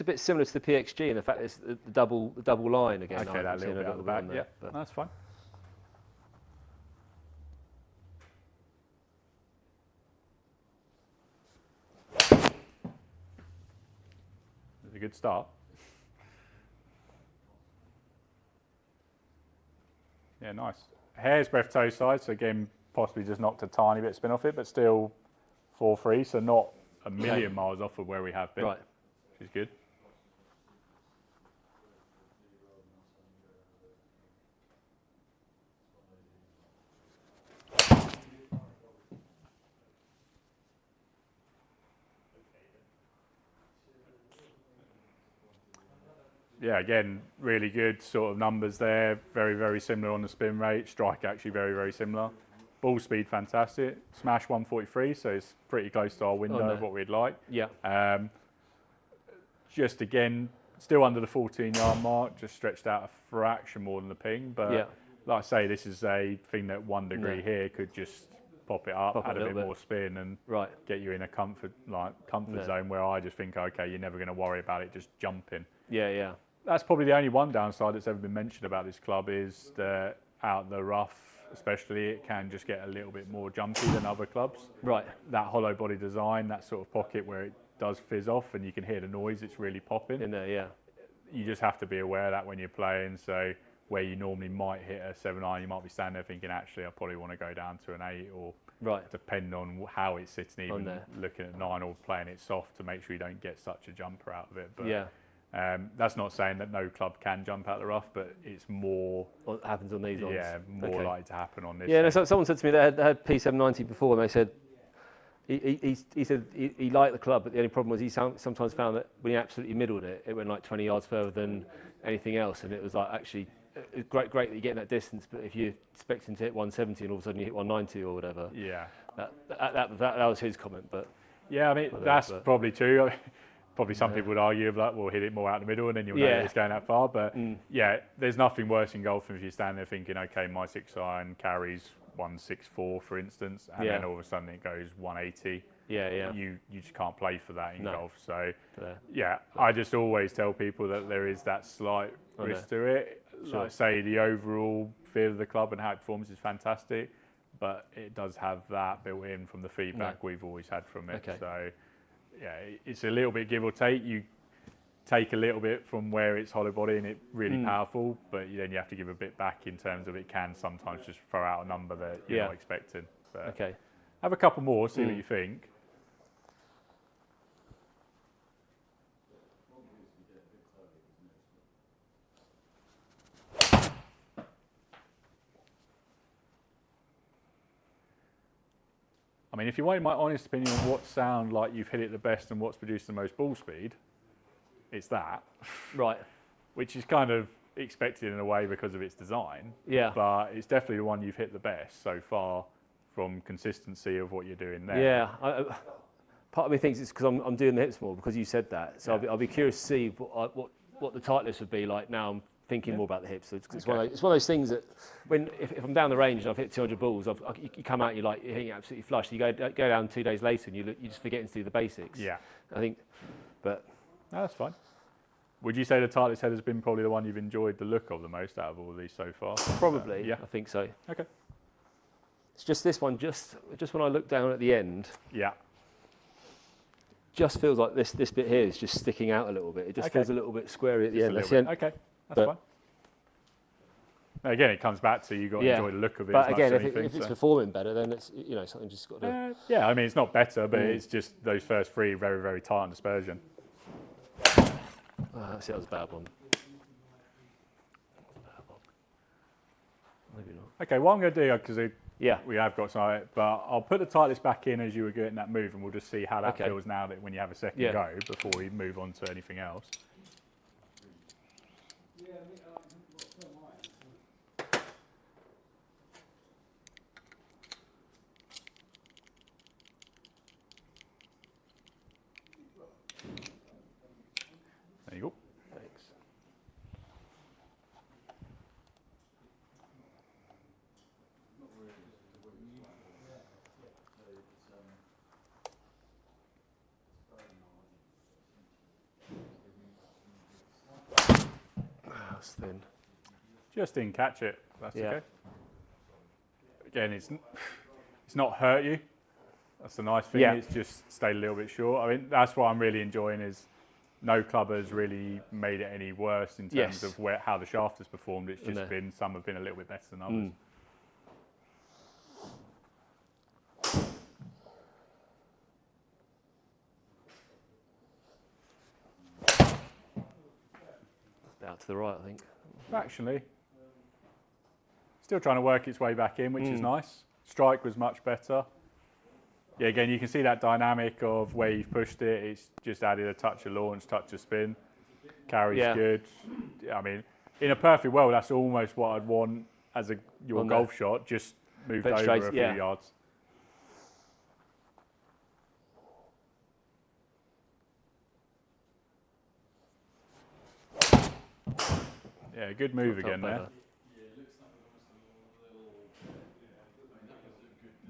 Speaker 2: a bit similar to the PXG in the fact it's the double line again.
Speaker 1: Okay, that little bit at the back, yeah, that's fine. good start. Yeah, nice. Hair's breadth toe side, so again, possibly just knocked a tiny bit of spin off it, but still 4-3, so not a million miles off of where we have been,
Speaker 2: right.
Speaker 1: which is good. Yeah, again, really good sort of numbers there. Very, very similar on the spin rate. Strike actually very, very similar. Ball speed fantastic. Smash 143, so it's pretty close to our window of what we'd like.
Speaker 2: Yeah.
Speaker 1: Just again, still under the 14-yard mark, just stretched out a fraction more than the ping. But like I say, this is a thing that 1 degree here could just pop it up, add a bit more spin, and get you in a comfort zone where I just think, okay, you're never going to worry about it just jumping.
Speaker 2: Yeah, yeah.
Speaker 1: That's probably the only one downside that's ever been mentioned about this club is that out the rough, especially, it can just get a little bit more jumpy than other clubs.
Speaker 2: Right.
Speaker 1: That hollow body design, that sort of pocket where it does fizz off and you can hear the noise, it's really popping.
Speaker 2: In there, yeah.
Speaker 1: You just have to be aware of that when you're playing. So where you normally might hit a 7-iron, you might be standing there thinking, actually, I probably want to go down to an 8, or depending on how it's sitting, even looking at 9 or playing it soft to make sure you don't get such a jumper out of it. But that's not saying that no club can jump out the rough, but it's more...
Speaker 2: What happens on these ones?
Speaker 1: Yeah, more likely to happen on this.
Speaker 2: Yeah, no, someone said to me they had P790 before, and they said he said he liked the club, but the only problem was he sometimes found that when he absolutely middled it, it went like 20 yards further than anything else, and it was like actually it's great that you're getting that distance, but if you're expecting to hit 170 and all of a sudden you hit 190 or whatever, that was his comment. But
Speaker 1: yeah, I mean that's probably true. I mean, probably some people would argue like, we'll hit it more out the middle and then you'll know it's going that far. But yeah, there's nothing worse in golf if you're standing there thinking, okay, my 6-iron carries 164, for instance, and then all of a sudden it goes 180. You just can't play for that in golf. So I just always tell people that there is that slight risk to it. Like I say, the overall feel of the club and how it performs is fantastic, but it does have that built in from the feedback we've always had from it. So yeah, it's a little bit give or take. You take a little bit from where it's hollow body and it's really powerful, but then you have to give a bit back in terms of it can sometimes just throw out a number that you're not expecting. But have a couple more, see what you think. I mean, if you wanted my honest opinion on what sound like you've hit it the best and what's produced the most ball speed, it's that.
Speaker 2: Right.
Speaker 1: Which is kind of expected in a way because of its design.
Speaker 2: Yeah.
Speaker 1: But it's definitely the one you've hit the best so far from consistency of what you're doing there.
Speaker 2: Yeah. Part of me thinks it's because I'm doing the hips more because you said that. So I'll be curious to see what the Titleist would be like now. I'm thinking more about the hips. So it's one of those things that if I'm down the range and I've hit 200 balls, you come out and you're hitting it absolutely flush. You go down 2 days later and you're just forgetting to do the basics.
Speaker 1: Yeah.
Speaker 2: I think, but...
Speaker 1: No, that's fine. Would you say the Titleist head has been probably the one you've enjoyed the look of the most out of all of these so far?
Speaker 2: Probably, I think so.
Speaker 1: Okay.
Speaker 2: It's just this one, just when I look down at the end, just feels like this bit here is just sticking out a little bit. It just feels a little bit squarey at the end.
Speaker 1: Okay, that's fine. Now, again, it comes back to you've got to enjoy the look of it.
Speaker 2: But again, if it's performing better, then it's something just got to.
Speaker 1: Yeah, I mean it's not better, but it's just those first 3 very, very tight on dispersion.
Speaker 2: That was a bad one. Maybe not.
Speaker 1: Okay, what I'm going to do, because we have got some of it, but I'll put the Titleist back in as you were getting that move, and we'll just see how that feels now that when you have a second go before we move on to anything else. There you go.
Speaker 2: Thanks. That's thin.
Speaker 1: Just didn't catch it. That's okay. Again, it's not hurt you. That's the nice thing. It's just stayed a little bit short. I mean, that's what I'm really enjoying is no club has really made it any worse in terms of how the shaft has performed. It's just been, some have been a little bit better than others.
Speaker 2: Out to the right, I think.
Speaker 1: Actually, still trying to work its way back in, which is nice. Strike was much better. Yeah, again, you can see that dynamic of where you've pushed it. It's just added a touch of launch, touch of spin. Carry's good. I mean, in a perfect world, that's almost what I'd want as your golf shot, just moved over
Speaker 2: straight,
Speaker 1: a few yards. Yeah, good move again there.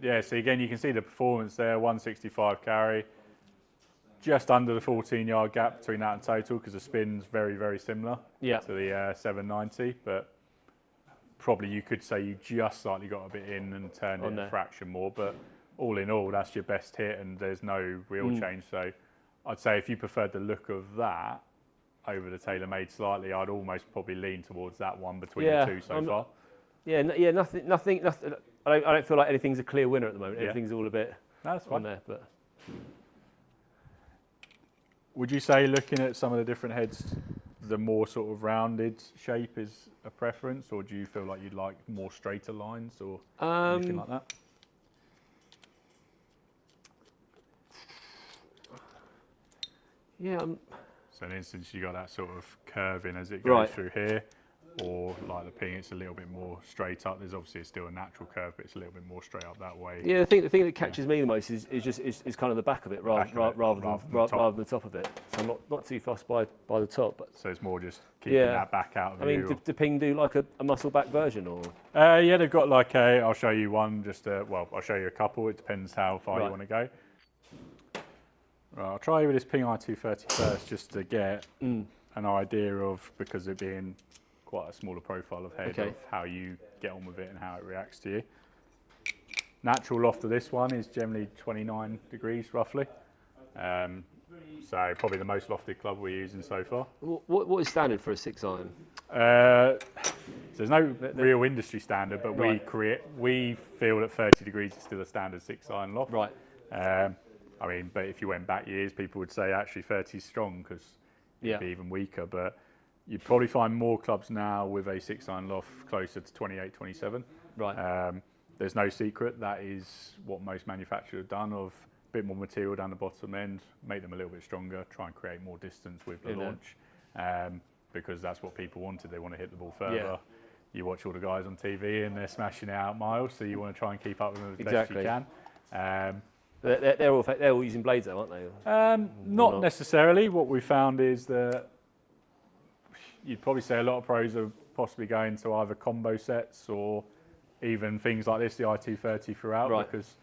Speaker 1: Yeah, so again, you can see the performance there, 165 carry. Just under the 14-yard gap between that and total, because the spin's very, very similar to the 790. But probably you could say you just slightly got a bit in and turned it a fraction more. But all in all, that's your best hit, and there's no real change. So I'd say if you preferred the look of that over the TaylorMade slightly, I'd almost probably lean towards that one between the two so far.
Speaker 2: Yeah, nothing. I don't feel like anything's a clear winner at the moment. Everything's all a bit on there. But
Speaker 1: would you say, looking at some of the different heads, the more sort of rounded shape is a preference, or do you feel like you'd like more straighter lines or anything like that?
Speaker 2: Yeah.
Speaker 1: So in instance, you got that sort of curve in as it goes through here, or like the ping, it's a little bit more straight up. There's obviously still a natural curve, but it's a little bit more straight up that way.
Speaker 2: Yeah, the thing that catches me the most is kind of the back of it rather than the top of it. So I'm not too fussed by the top. But
Speaker 1: so it's more just keeping that back out of view.
Speaker 2: I mean, do Ping do like a muscle back version, or?
Speaker 1: Yeah, they've got like I'll show you one. I'll show you a couple. It depends how far you want to go. Right, I'll try with this Ping I230 first, just to get an idea of, because it being quite a smaller profile of head, of how you get on with it and how it reacts to you. Natural loft of this one is generally 29 degrees roughly. So probably the most lofted club we're using so far.
Speaker 2: What is standard for a 6-iron?
Speaker 1: So there's no real industry standard, but we feel that 30 degrees is still a standard 6-iron loft.
Speaker 2: Right.
Speaker 1: I mean, but if you went back years, people would say actually 30 is strong because it'd be even weaker. But you'd probably find more clubs now with a 6-iron loft closer to 28, 27.
Speaker 2: Right.
Speaker 1: There's no secret. That is what most manufacturers have done, of a bit more material down the bottom end, make them a little bit stronger, try and create more distance with the launch, because that's what people wanted. They want to hit the ball further. Yeah. You watch all the guys on TV and they're smashing it out miles, so you want to try and keep up with them as best you can.
Speaker 2: They're all using blades though, aren't they?
Speaker 1: Not necessarily. What we found is that you'd probably say a lot of pros are possibly going to either combo sets or even things like this, the I230 throughout, because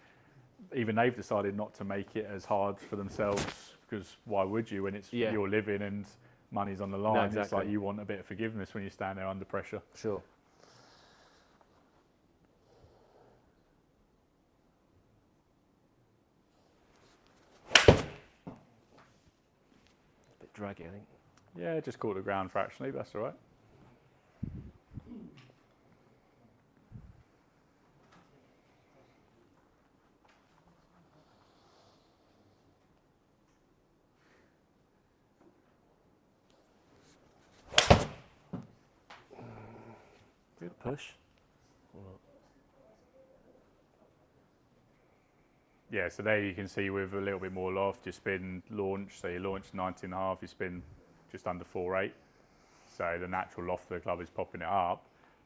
Speaker 1: even they've decided not to make it as hard for themselves, because why would you when it's your living and money's on the line? No, exactly. It's like you want a bit of forgiveness when you stand there under pressure.
Speaker 2: Sure. Draggy, I think.
Speaker 1: Yeah, just caught the ground fractionally, but that's all right.
Speaker 2: Good push.
Speaker 1: Yeah, so there you can see with a little bit more loft, your spin launch, so you launch 90.5, you spin just under 4.8. So the natural loft of the club is popping it up.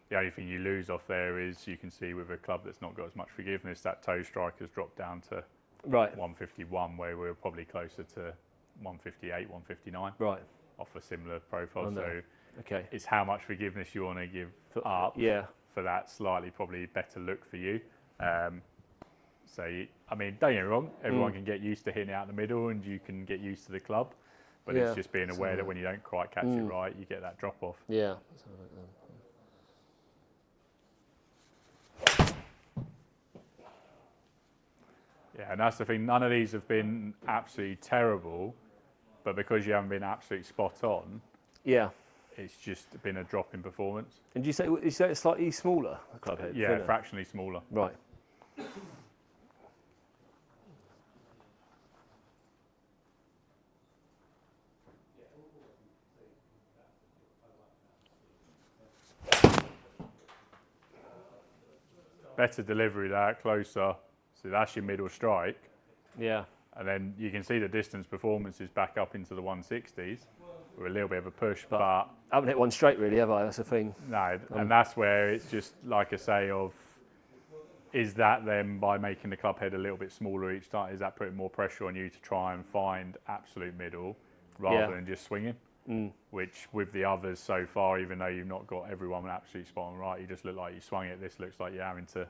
Speaker 1: The only thing you lose off there is, you can see with a club that's not got as much forgiveness, that toe strike has dropped down to 151, where we're probably closer to 158, 159.
Speaker 2: Right.
Speaker 1: Off a similar profile.
Speaker 2: Oh, no.
Speaker 1: So it's how much forgiveness you want to give up for that slightly probably better look for you. So, I mean, don't get me wrong, everyone can get used to hitting it out the middle and you can get used to the club, but it's just being aware that when you don't quite catch it right, you get that drop off.
Speaker 2: Yeah.
Speaker 1: Yeah, and that's the thing, none of these have been absolutely terrible. but because you haven't been absolutely spot on, it's just been a drop in performance.
Speaker 2: And you say it's slightly smaller, the club head?
Speaker 1: Yeah,
Speaker 2: thinner?
Speaker 1: fractionally smaller.
Speaker 2: Right.
Speaker 1: Better delivery there, closer. So that's your middle strike.
Speaker 2: Yeah.
Speaker 1: And then you can see the distance performance is back up into the 160s with a little bit of a push, but
Speaker 2: I haven't hit one straight really, have I? That's the thing.
Speaker 1: no, and that's where it's just like I say is that then by making the club head a little bit smaller each time, is that putting more pressure on you to try and find absolute middle rather than just swinging? Which with the others so far, even though you've not got everyone absolutely spot on right, you just look like you swung it. This looks like you're having to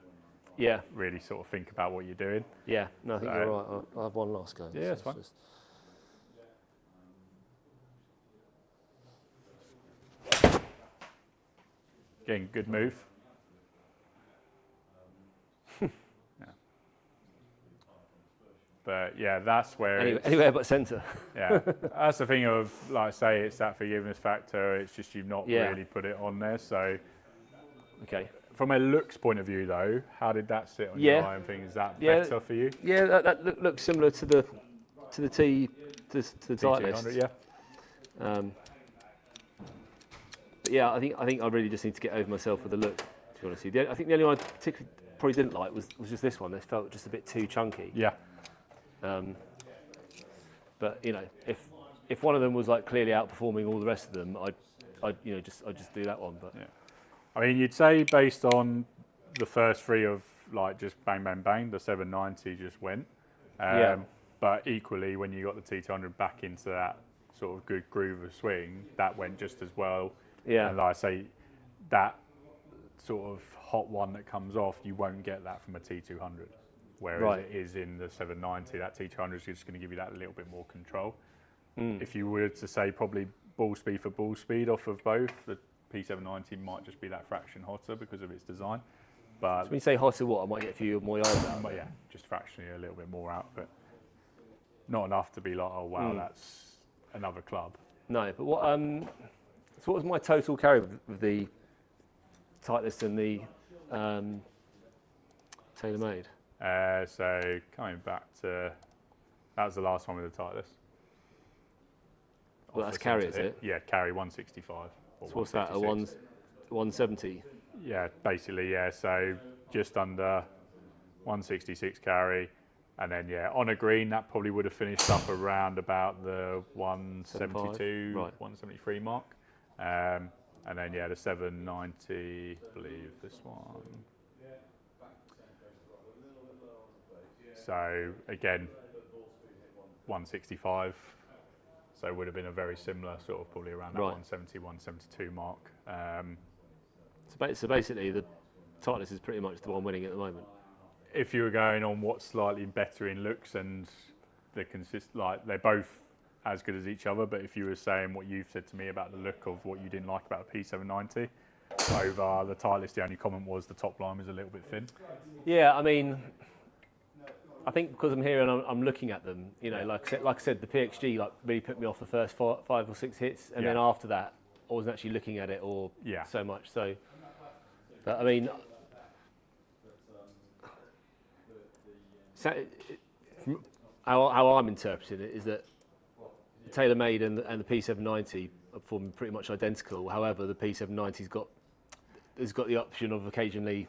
Speaker 1: really sort of think about what you're doing.
Speaker 2: Yeah, no, I think you're right. I'll have one last go.
Speaker 1: Yeah, that's fine. Again, good move. But yeah, that's where
Speaker 2: anywhere but centre.
Speaker 1: Yeah, that's the thing of, like I say, it's that forgiveness factor. It's just you've not really put it on there. So,
Speaker 2: okay.
Speaker 1: From a looks point of view, though, how did that sit on your eye and thing? Is that better for you?
Speaker 2: Yeah, that looks similar to the Titleist.
Speaker 1: Yeah.
Speaker 2: But yeah, I think I really just need to get over myself with the look. To be honest with you, I think the only one I particularly probably didn't like was just this one. This felt just a bit too chunky.
Speaker 1: Yeah.
Speaker 2: But you know, if one of them was like clearly outperforming all the rest of them, I'd just do that one. But
Speaker 1: yeah. I mean, you'd say based on the first three of like just bang, bang, bang, the 790 just went. But equally, when you got the T200 back into that sort of good groove of swing, that went just as well.
Speaker 2: Yeah.
Speaker 1: And like I say, that sort of hot one that comes off, you won't get that from a T200. Whereas it is in the 790, that T200 is just going to give you that little bit more control. If you were to say probably ball speed for ball speed off of both, the P790 might just be that fraction hotter because of its design. But
Speaker 2: so when you say hotter, what? I might get a few more yards out.
Speaker 1: But yeah, just fractionally a little bit more out, but not enough to be like, oh wow, that's another club.
Speaker 2: No, but what? So what was my total carry with the Titleist and the TaylorMade?
Speaker 1: So coming back to, that was the last one with the Titleist.
Speaker 2: Well, that's carry, is it?
Speaker 1: Yeah, carry 165.
Speaker 2: So what's that, a 170?
Speaker 1: Yeah, basically, yeah. So just under 166 carry. And then, yeah, on a green, that probably would have finished up around about the 172, 173 mark. And then, yeah, the 790, I believe this one. So, again, 165. So it would have been a very similar sort of probably around that 170, 172 mark.
Speaker 2: So basically, the Titleist is pretty much the one winning at the moment.
Speaker 1: If you were going on what's slightly better in looks and the like they're both as good as each other, but if you were saying what you've said to me about the look of what you didn't like about the P790 over the Titleist, the only comment was the top line was a little bit thin.
Speaker 2: Yeah, I mean, I think because I'm here and I'm looking at them, you know, like I said, the PXG like really put me off the first 5 or 6 hits, and then after that, I wasn't actually looking at it or so much. So, but I mean, how I'm interpreting it is that the TaylorMade and the P790 are performing pretty much identical. However, the P790's has got the option of occasionally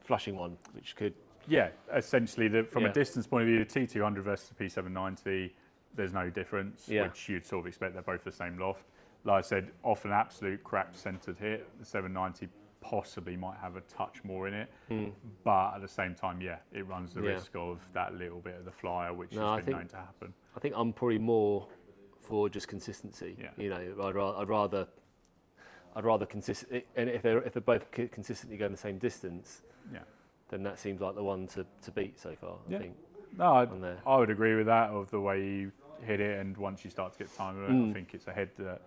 Speaker 2: flushing one, which could.
Speaker 1: Yeah, essentially, from a distance point of view, the T200 versus the P790, there's no difference, which you'd sort of expect. They're both the same loft. Like I said, off an absolute cracked centered hit, the 790 possibly might have a touch more in it, but at the same time, it runs the risk of that little bit of the flyer, which has been known to happen. I
Speaker 2: think I'm probably more for just consistency.
Speaker 1: Yeah.
Speaker 2: You know, I'd rather consistent, and if they're both consistently going the same distance, then that seems like the one to beat so far. I think.
Speaker 1: No, I would agree with that, of the way you hit it, and once you start to get time with it, I think it's a head that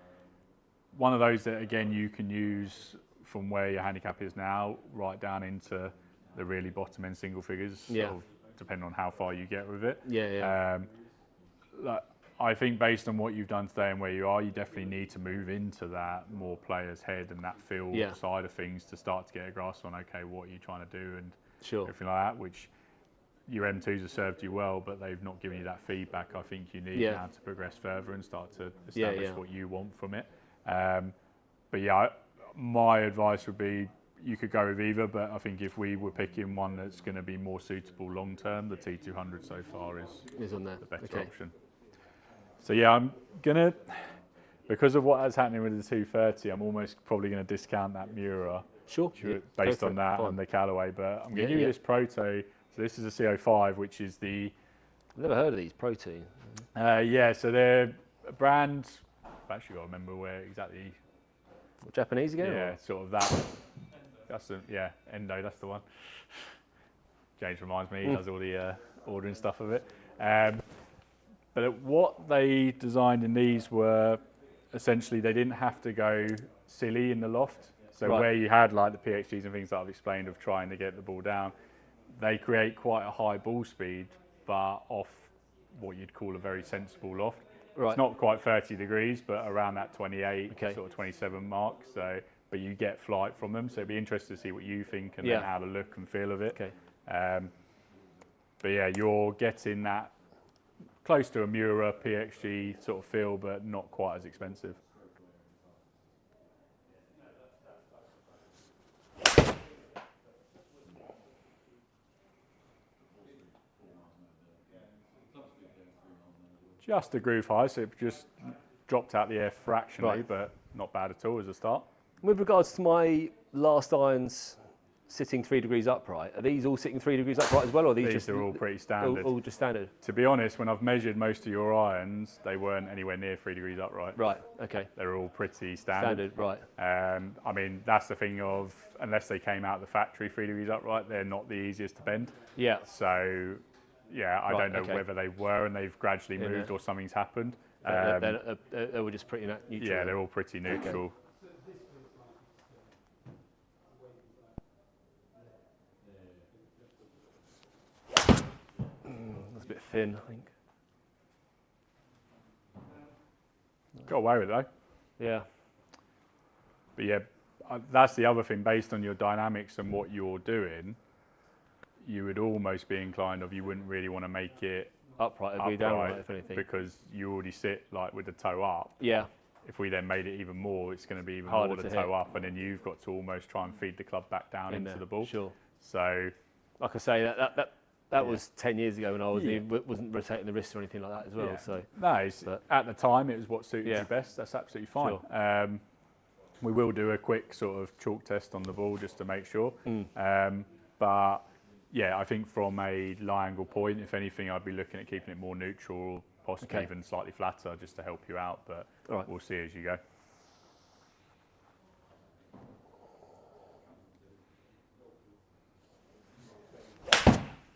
Speaker 1: one of those that again you can use from where your handicap is now right down into the really bottom end single figures, sort of, depending on how far you get with it.
Speaker 2: Like,
Speaker 1: I think based on what you've done today and where you are, you definitely need to move into that more player's head and that feel side of things to start to get a grasp on, okay, what are you trying to do and everything like that, which your M2s have served you well, but they've not given you that feedback I think you need now to progress further and start to establish what you want from it. But yeah, my advice would be you could go with either, but I think if we were picking one that's going to be more suitable long term, the T200 so far is
Speaker 2: on there.
Speaker 1: The better option. So yeah, I'm gonna, because of what is happening with the 230, I'm almost probably going to discount that Mura.
Speaker 2: Sure.
Speaker 1: Based on that and the Callaway, but I'm going to give you this Proto. So this is a CO5, which is the.
Speaker 2: I've never heard of these Proto.
Speaker 1: Yeah, so they're a brand. I've actually got to remember where exactly.
Speaker 2: Japanese again?
Speaker 1: Yeah, sort of that. That's Endo. That's the one. James reminds me, he does all the ordering stuff of it. But what they designed in these were essentially they didn't have to go silly in the loft. So where you had like the PXGs and things that I've explained of trying to get the ball down, they create quite a high ball speed, but off what you'd call a very sensible loft. It's not quite 30 degrees, but around that 28, sort of 27 mark. So, but you get flight from them. So it'd be interesting to see what you think and then have a look and feel of it. But yeah, you're getting that close to a Mura PXG sort of feel, but not quite as expensive. Just a groove high, so it just dropped out the air fractionally, but not bad at all as a start.
Speaker 2: With regards to my last irons sitting 3 degrees upright, are these all sitting 3 degrees upright as well, or are these
Speaker 1: are all pretty standard?
Speaker 2: All just standard.
Speaker 1: To be honest, when I've measured most of your irons, they weren't anywhere near 3 degrees upright.
Speaker 2: Right, okay.
Speaker 1: They're all pretty standard.
Speaker 2: Standard, right.
Speaker 1: I mean, that's the thing of, unless they came out of the factory 3 degrees upright, they're not the easiest to bend.
Speaker 2: Yeah.
Speaker 1: So, yeah, I don't know whether they were and they've gradually moved or something's happened.
Speaker 2: They were just pretty neutral.
Speaker 1: Yeah, they're all pretty neutral.
Speaker 2: Okay. That's a bit thin, I think.
Speaker 1: Got away with it though.
Speaker 2: Yeah.
Speaker 1: But yeah, that's the other thing, based on your dynamics and what you're doing, you would almost be inclined of you wouldn't really want to make it
Speaker 2: upright, downright, if anything.
Speaker 1: Because you already sit like with the toe up.
Speaker 2: Yeah.
Speaker 1: If we then made it even more, it's going to be even
Speaker 2: harder
Speaker 1: more the toe up, and then you've got to almost try and feed the club back down into the ball.
Speaker 2: Sure.
Speaker 1: So,
Speaker 2: like I say, that was 10 years ago when I wasn't rotating the wrist or anything like that as well.
Speaker 1: Yeah.
Speaker 2: So
Speaker 1: no, at the time it was what suited you best. That's absolutely fine.
Speaker 2: Sure.
Speaker 1: We will do a quick sort of chalk test on the ball just to make sure. But yeah, I think from a lie angle point, if anything, I'd be looking at keeping it more neutral, possibly even slightly flatter, just to help you out. But we'll see as you go.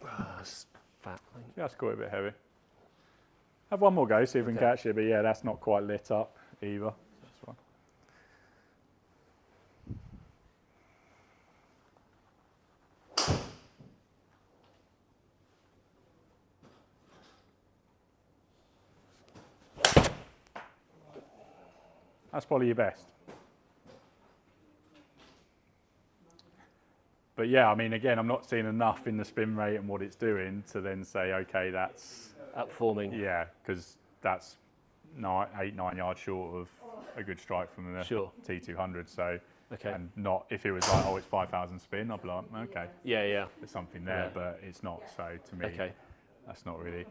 Speaker 2: That's fat.
Speaker 1: Just got it a bit heavy. Have one more go, see if we can catch it. But yeah, that's not quite lit up either. That's fine. That's probably your best. But yeah, I mean, again, I'm not seeing enough in the spin rate and what it's doing to then say, okay, that's
Speaker 2: outperforming.
Speaker 1: Yeah, because that's 8, 9 yards short of a good strike from the T200. So, and not if it was like, oh, it's 5,000 spin, I'd be like, okay,
Speaker 2: yeah,
Speaker 1: there's something there, but it's not. So to me, that's not really.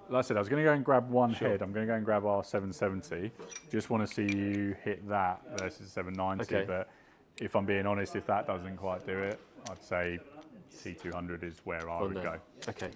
Speaker 1: Like I said, I was going to go and grab one head. I'm going to go and grab our 770. Just want to see you hit that versus 790. But if I'm being honest, if that doesn't quite do it, I'd say T200 is where I would go.
Speaker 2: Okay.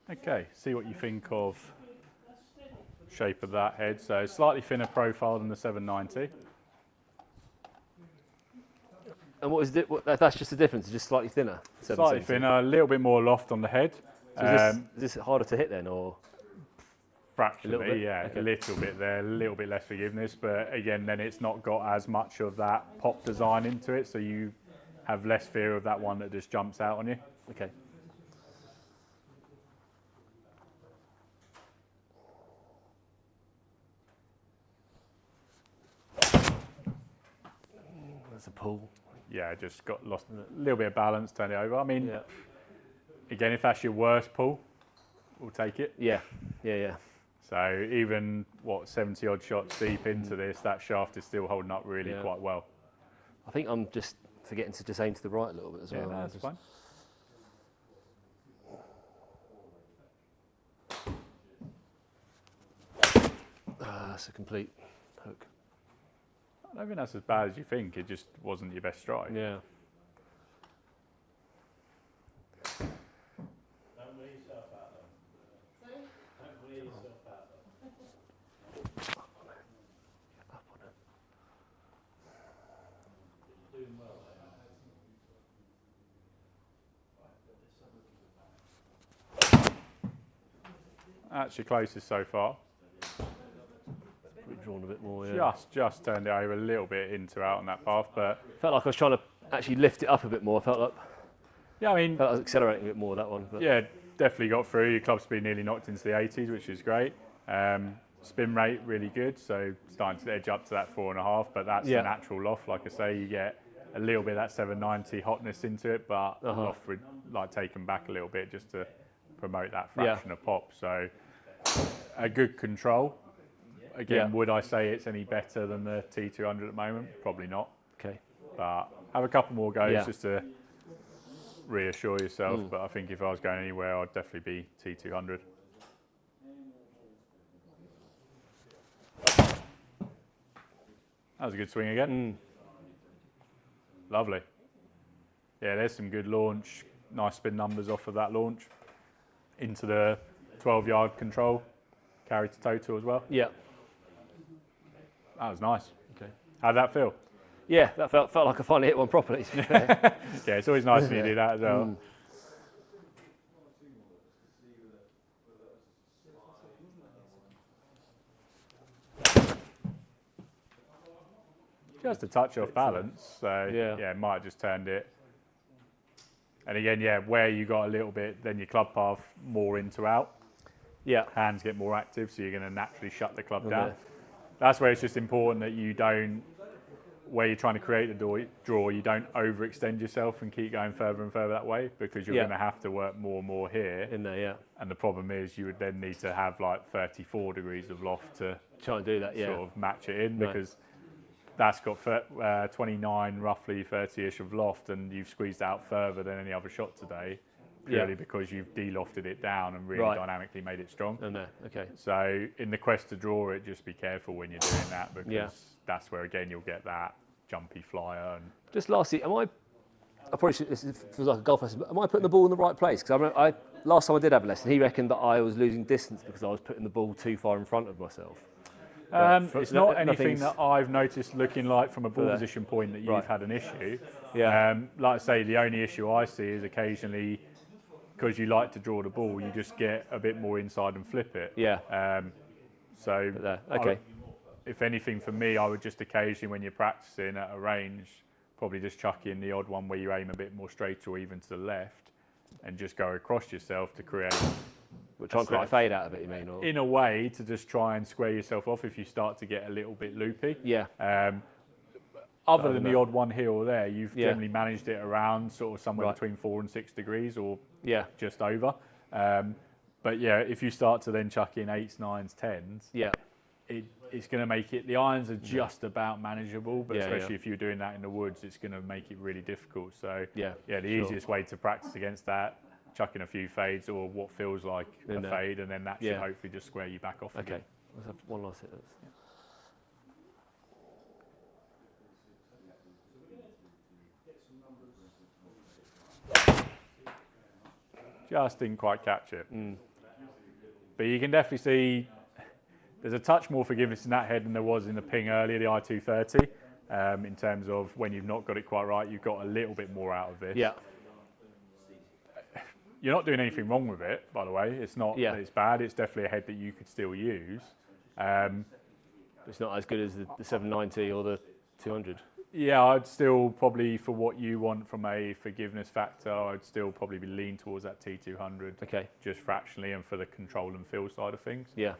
Speaker 1: Okay, see what you think of shape of that head. So slightly thinner profile than the 790.
Speaker 2: And what is it? That's just the difference. It's just slightly thinner.
Speaker 1: Slightly thinner, a little bit more loft on the head.
Speaker 2: So is this harder to hit then, or?
Speaker 1: Fractionally, yeah, okay. A little bit there, a little bit less forgiveness, but again, then it's not got as much of that pop design into it, so you have less fear of that one that just jumps out on you.
Speaker 2: Okay. That's a pull.
Speaker 1: Yeah, just lost a little bit of balance, turned it over. I mean, again, if that's your worst pull, we'll take it.
Speaker 2: Yeah, yeah.
Speaker 1: So even, 70 odd shots deep into this, that shaft is still holding up really quite well.
Speaker 2: I think I'm just forgetting to just aim to the right a little bit as well.
Speaker 1: Yeah, that's fine.
Speaker 2: That's a complete hook.
Speaker 1: I don't think that's as bad as you think. It just wasn't your best strike.
Speaker 2: Yeah.
Speaker 1: That's your closest so far.
Speaker 2: Drawn a bit more, yeah.
Speaker 1: Just turned it over a little bit into out on that path, but
Speaker 2: felt like I was trying to actually lift it up a bit more. I felt like
Speaker 1: I mean,
Speaker 2: I was accelerating a bit more that one. But.
Speaker 1: Yeah, definitely got through. Your club speed nearly knocked into the 80s, which is great. Spin rate really good, so starting to edge up to that 4.5. But that's the natural loft. Like I say, you get a little bit of that 790 hotness into it, but loft would like taken back a little bit just to promote that fraction of pop. So a good control. Again, would I say it's any better than the T200 at the moment? Probably not.
Speaker 2: Okay.
Speaker 1: But have a couple more goes just to reassure yourself. But I think if I was going anywhere, I'd definitely be T200. That was a good swing again. Lovely. Yeah, there's some good launch. Nice spin numbers off of that launch. Into the 12-yard control. Carry to total as well.
Speaker 2: Yeah.
Speaker 1: That was nice.
Speaker 2: Okay.
Speaker 1: How'd that feel?
Speaker 2: Yeah, that felt like I finally hit one properly.
Speaker 1: Yeah, it's always nice when you do that as well. Just a touch off balance, so yeah, might have just turned it. And again, where you got a little bit, then your club path more into out.
Speaker 2: Yeah.
Speaker 1: Hands get more active, so you're going to naturally shut the club down. That's where it's just important that you don't, where you're trying to create the draw, you don't overextend yourself and keep going further and further that way, because you're going to have to work more and more here.
Speaker 2: In there,
Speaker 1: And the problem is you would then need to have like 34 degrees of loft to
Speaker 2: try and do that,
Speaker 1: sort of match it in, because that's got 29, roughly 30-ish of loft, and you've squeezed out further than any other shot today. Purely because you've de-lofted it down and really dynamically made it strong.
Speaker 2: Okay.
Speaker 1: So in the quest to draw it, just be careful when you're doing that, because that's where again you'll get that jumpy flyer. And
Speaker 2: just lastly, I probably should, this feels like a golf lesson, but am I putting the ball in the right place? Because last time I did have a lesson, he reckoned that I was losing distance because I was putting the ball too far in front of myself.
Speaker 1: It's not anything that I've noticed looking like from a ball position point that you've had an issue. Like I say, the only issue I see is occasionally, because you like to draw the ball, you just get a bit more inside and flip it. If anything for me, I would just occasionally, when you're practicing at a range, probably just chuck in the odd one where you aim a bit more straight or even to the left, and just go across yourself to create.
Speaker 2: Try and create a fade out of it, you mean? Or?
Speaker 1: In a way, to just try and square yourself off if you start to get a little bit loopy. Other than the odd one here or there, you've generally managed it around sort of somewhere between 4 and 6 degrees, or just over. But if you start to then chuck in 8s, 9s, 10s, it's going to make it. The irons are just about manageable, but especially if you're doing that in the woods, it's going to make it really difficult. So the easiest way to practice against that, chuck in a few fades or what feels like a fade, and then that should hopefully just square you back off.
Speaker 2: Okay, let's have one last hit.
Speaker 1: Just didn't quite catch it. But you can definitely see there's a touch more forgiveness in that head than there was in the ping earlier, the I230. in terms of when you've not got it quite right, you've got a little bit more out of this.
Speaker 2: Yeah.
Speaker 1: You're not doing anything wrong with it, by the way. It's not that it's bad. It's definitely a head that you could still use.
Speaker 2: It's not as good as the 790 or the 200.
Speaker 1: Yeah, I'd still probably, for what you want from a forgiveness factor, I'd still probably be lean towards that T200.
Speaker 2: Okay.
Speaker 1: Just fractionally and for the control and feel side of things.
Speaker 2: Yeah.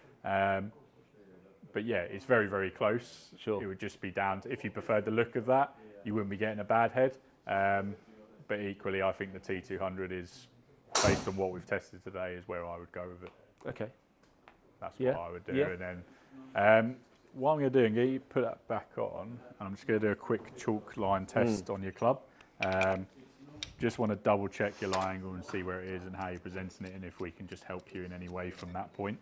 Speaker 1: But yeah, it's very, very close.
Speaker 2: Sure.
Speaker 1: It would just be down to, if you preferred the look of that, you wouldn't be getting a bad head. But equally, I think the T200 is, based on what we've tested today, is where I would go with it.
Speaker 2: Okay.
Speaker 1: That's what I would do. Yeah. And then what I'm going to do, I'm going to put that back on, and I'm just going to do a quick chalk line test on your club. Just want to double check your lie angle and see where it is and how you're presenting it, and if we can just help you in any way from that point.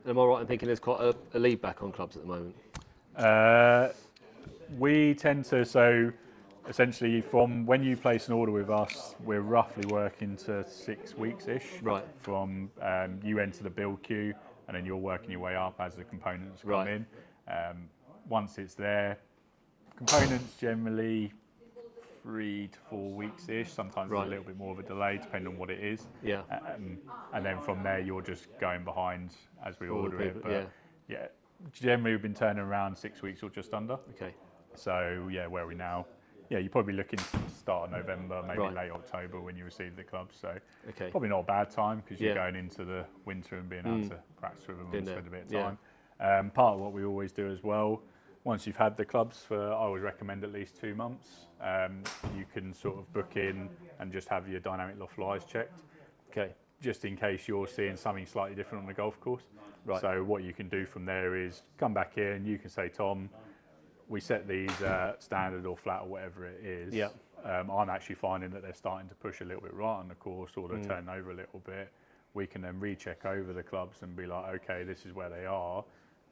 Speaker 2: Am I right in thinking there's quite a lead back on clubs at the moment?
Speaker 1: We tend to, so essentially from when you place an order with us, we're roughly working to 6 weeks-ish.
Speaker 2: Right.
Speaker 1: From you enter the build queue, and then you're working your way up as the components come in. Once it's there, components generally 3 to 4 weeks-ish. Sometimes there's a little bit more of a delay, depending on what it is.
Speaker 2: Yeah.
Speaker 1: And then from there, you're just going behind as we order it. But
Speaker 2: yeah.
Speaker 1: Generally we've been turning around 6 weeks or just under.
Speaker 2: Okay.
Speaker 1: So yeah, where are we now? Yeah, you're probably looking to start of November, maybe late October when you receive the clubs. So probably not a bad time, because you're going into the winter and being able to practice with them and spend a bit of time. Part of what we always do as well, once you've had the clubs for, I always recommend at least 2 months, you can sort of book in and just have your dynamic loft lies checked.
Speaker 2: Okay. Just
Speaker 1: in case you're seeing something slightly different on the golf course.
Speaker 2: Right.
Speaker 1: So what you can do from there is come back in, you can say, Tom, we set these standard or flat or whatever it is.
Speaker 2: Yeah.
Speaker 1: I'm actually finding that they're starting to push a little bit right on the course, or they're turning over a little bit. We can then recheck over the clubs and be like, okay, this is where they are.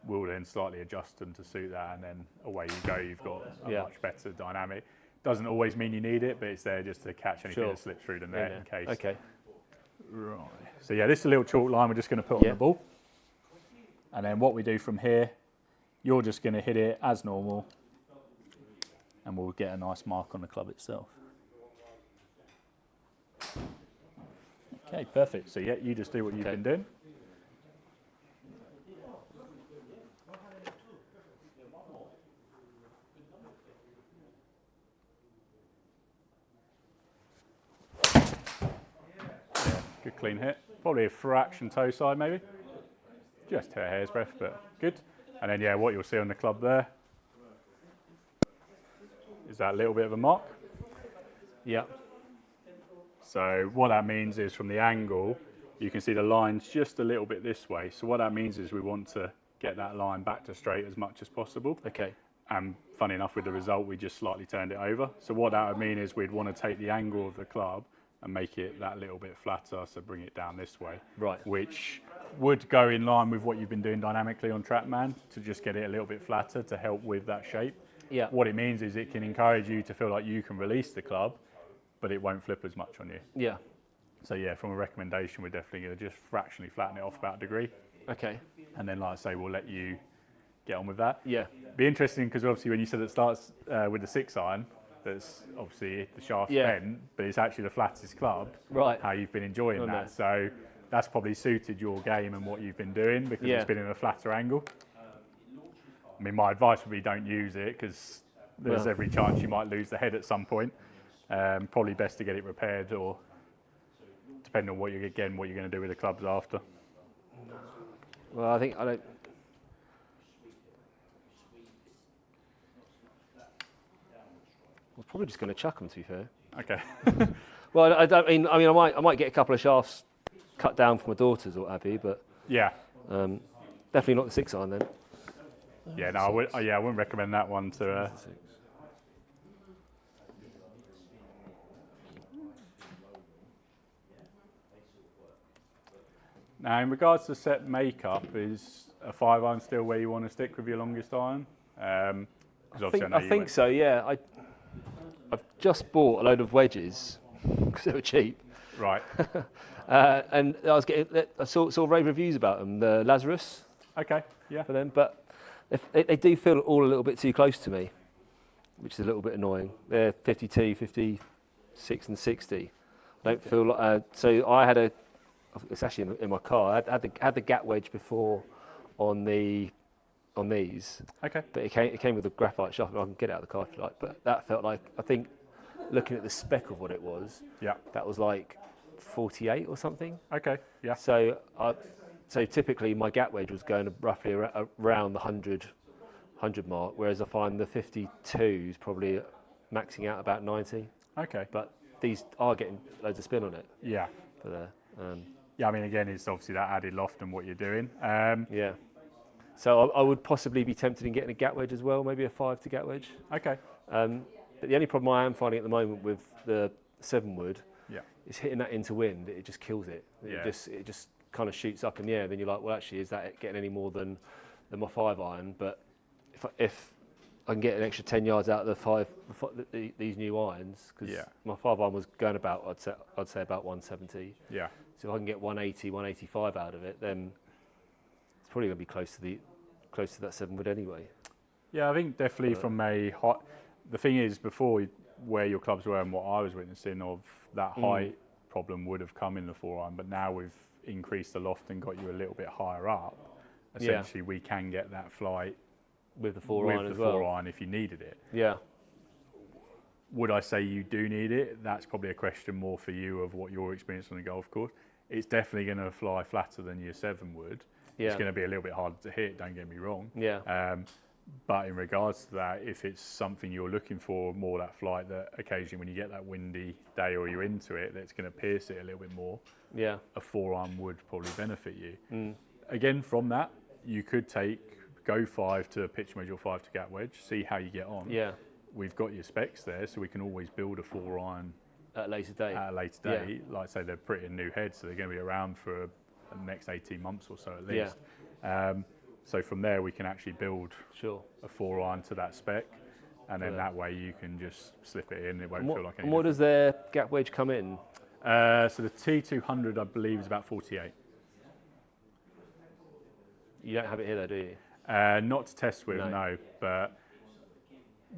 Speaker 1: We'll then slightly adjust them to suit that, and then away you go. You've got a much better dynamic. Doesn't always mean you need it, but it's there just to catch anything that slips through the net in case.
Speaker 2: Okay.
Speaker 1: Right. So yeah, this is a little chalk line we're just going to put on the ball. And then what we do from here, you're just going to hit it as normal, and we'll get a nice mark on the club itself. Okay, perfect. So yeah, you just do what you've been doing. Yeah, good clean hit. Probably a fraction toe side maybe. Just a hair's breadth, but good. And then yeah, what you'll see on the club there is that little bit of a mark.
Speaker 2: Yeah.
Speaker 1: So what that means is, from the angle, you can see the line's just a little bit this way. So what that means is we want to get that line back to straight as much as possible.
Speaker 2: Okay.
Speaker 1: And funny enough, with the result, we just slightly turned it over. So what that would mean is we'd want to take the angle of the club and make it that little bit flatter, so bring it down this way.
Speaker 2: Right.
Speaker 1: Which would go in line with what you've been doing dynamically on TrackMan, to just get it a little bit flatter to help with that shape.
Speaker 2: Yeah.
Speaker 1: What it means is it can encourage you to feel like you can release the club, but it won't flip as much on you.
Speaker 2: Yeah.
Speaker 1: So yeah, from a recommendation, we're definitely going to just fractionally flatten it off about a degree.
Speaker 2: Okay.
Speaker 1: And then, like I say, we'll let you get on with that.
Speaker 2: Yeah.
Speaker 1: Be interesting, because obviously when you said it starts with the 6 iron, that's obviously the shaft bent, but it's actually the flattest club.
Speaker 2: Right.
Speaker 1: How you've been enjoying that. So that's probably suited your game and what you've been doing, because it's been in a flatter angle. I mean, my advice would be don't use it, because there's every chance you might lose the head at some point. Probably best to get it repaired, or depending on what you're going to do with the clubs after.
Speaker 2: Well, I don't. We're probably just going to chuck them, to be fair.
Speaker 1: Okay.
Speaker 2: Well, I might get a couple of shafts cut down for my daughters or what have you, but definitely not the 6 iron then.
Speaker 1: Yeah, no, I wouldn't recommend that one to. Now, in regards to set makeup, is a 5 iron still where you want to stick with your longest iron?
Speaker 2: I think so. Yeah, I've just bought a load of wedges because they were cheap.
Speaker 1: Right.
Speaker 2: And I saw rave reviews about them. The Lazarus.
Speaker 1: Okay. Yeah.
Speaker 2: For them, but They do feel all a little bit too close to me, which is a little bit annoying. They're 52, 56 and 60. I don't feel like... so I had it's actually in my car. I had the gap wedge before on these.
Speaker 1: Okay.
Speaker 2: But it came with a graphite shaft. I can get it out of the car if you like. But that felt like, I think, looking at the spec of what it was, that was like 48 or something.
Speaker 1: Okay, yeah.
Speaker 2: So typically my gap wedge was going roughly around the 100 mark, whereas I find the 52 is probably maxing out about 90.
Speaker 1: Okay.
Speaker 2: But these are getting loads of spin on it.
Speaker 1: Yeah.
Speaker 2: For there.
Speaker 1: Yeah, I mean, again, it's obviously that added loft and what you're doing.
Speaker 2: Yeah. So I would possibly be tempted in getting a gap wedge as well, maybe a 5 to gap wedge.
Speaker 1: Okay.
Speaker 2: But the only problem I am finding at the moment with the 7 wood is hitting that into wind, it just kills it. It just kind of shoots up in the air. Then you're like, well, actually, is that getting any more than my 5 iron? But if I can get an extra 10 yards out of these new irons, because my 5 iron was going about, I'd say about 170.
Speaker 1: Yeah.
Speaker 2: So if I can get 180, 185 out of it, then it's probably going to be close to that 7 wood anyway.
Speaker 1: Yeah, I think definitely from a height. The thing is, before where your clubs were and what I was witnessing of that height problem would have come in the 4 iron, but now we've increased the loft and got you a little bit higher up. Essentially, we can get that flight
Speaker 2: with the 4 iron as well.
Speaker 1: 4 iron if you needed it.
Speaker 2: Yeah.
Speaker 1: Would I say you do need it? That's probably a question more for you of what your experience on the golf course. It's definitely going to fly flatter than your 7 would.
Speaker 2: Yeah.
Speaker 1: It's going to be a little bit harder to hit, don't get me wrong.
Speaker 2: Yeah.
Speaker 1: But in regards to that, if it's something you're looking for, more that flight that occasionally when you get that windy day or you're into it, that's going to pierce it a little bit more, a 4 iron would probably benefit you. Again, from that, you could go 5 to pitch wedge or 5 to gap wedge, see how you get on.
Speaker 2: Yeah.
Speaker 1: We've got your specs there, so we can always build a 4 iron
Speaker 2: at a later date.
Speaker 1: Yeah. Like I say, they're pretty new heads, so they're going to be around for the next 18 months or so at least. Yeah. So from there, we can actually build a 4 iron to that spec, and then that way you can just slip it in. It won't feel like anything.
Speaker 2: And what does their gap wedge come in?
Speaker 1: So the T200, I believe, is about 48.
Speaker 2: You don't have it here, though, do you?
Speaker 1: Not to test with, no. But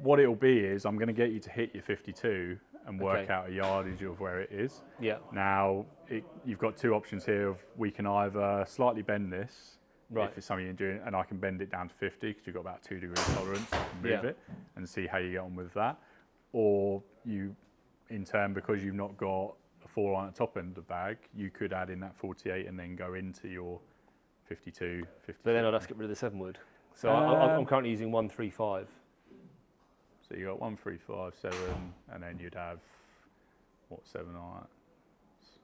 Speaker 1: what it'll be is I'm going to get you to hit your 52 and work out a yardage of where it is.
Speaker 2: Yeah.
Speaker 1: Now, you've got 2 options here. We can either slightly bend this, if it's something you're doing, and I can bend it down to 50 because you've got about 2 degrees tolerance. You can move it and see how you get on with that. Or you, in turn, because you've not got a 4 iron at the top end of the bag, you could add in that 48 and then go into your 52, 50.
Speaker 2: But then I'd have to get rid of the 7 wood. So I'm currently using 135.
Speaker 1: So you got 135, 7, and then you'd have, 7 iron?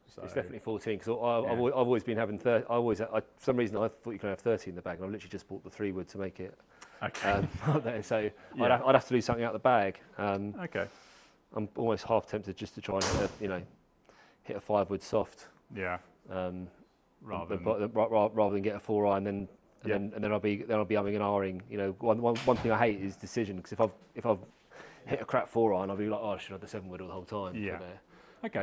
Speaker 1: So
Speaker 2: it's definitely 14 because I've always been having 30. For some reason I thought you could have 30 in the bag, and I've literally just bought the 3 wood to make it.
Speaker 1: Okay.
Speaker 2: So I'd have to do something out of the bag.
Speaker 1: Okay.
Speaker 2: I'm almost half tempted just to try and hit a 5 wood soft.
Speaker 1: Yeah.
Speaker 2: Rather than get a 4 iron, then I'll be umming and ahhing. One thing I hate is decision, because if I've hit a crap 4 iron, I'll be like, I should have the 7 wood all the whole time.
Speaker 1: Yeah. Okay.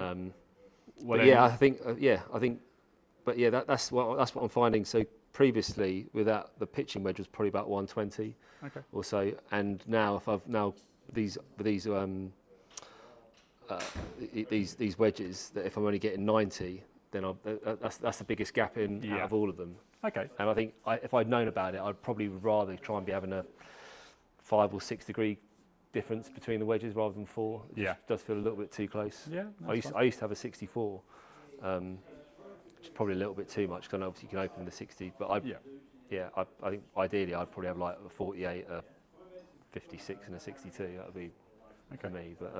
Speaker 2: That's what I'm finding. So previously, without the pitching wedge was probably about 120 or so, and now these wedges, that if I'm only getting 90, then that's the biggest gap out of all of them.
Speaker 1: Okay.
Speaker 2: And I think if I'd known about it, I'd probably rather try and be having a 5 or 6 degree difference between the wedges rather than 4. It does feel a little bit too close.
Speaker 1: Yeah.
Speaker 2: I used to have a 64, which is probably a little bit too much because I know obviously you can open the 60, but I think ideally I'd probably have like a 48, a 56, and a 62. That would be for me. But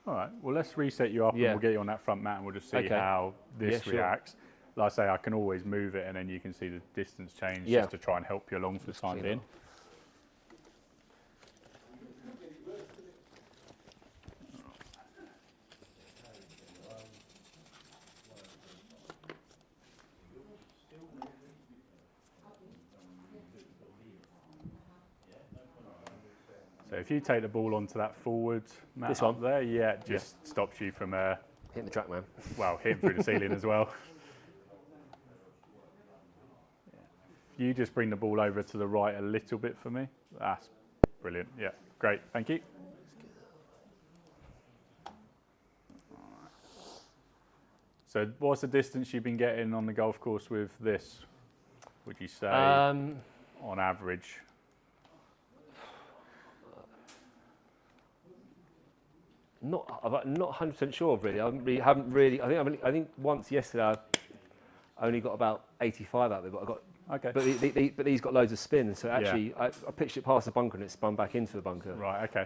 Speaker 1: all right. Well, let's reset you up, and we'll get you on that front mat, and we'll just see how this reacts. Like I say, I can always move it, and then you can see the distance change just to try and help you along for the time being. So if you take the ball onto that forward mat up there, just stops you from
Speaker 2: hitting the track, man.
Speaker 1: Well, hitting through the ceiling as well. you just bring the ball over to the right a little bit for me, that's brilliant. Yeah, great, thank you. So what's the distance you've been getting on the golf course with this, would you say, on average?
Speaker 2: I'm not 100% sure, really. I think once yesterday I only got about 85 out of it, but I got.
Speaker 1: Okay.
Speaker 2: But these got loads of spin, so actually I pitched it past the bunker and it spun back into the bunker.
Speaker 1: Right. Okay.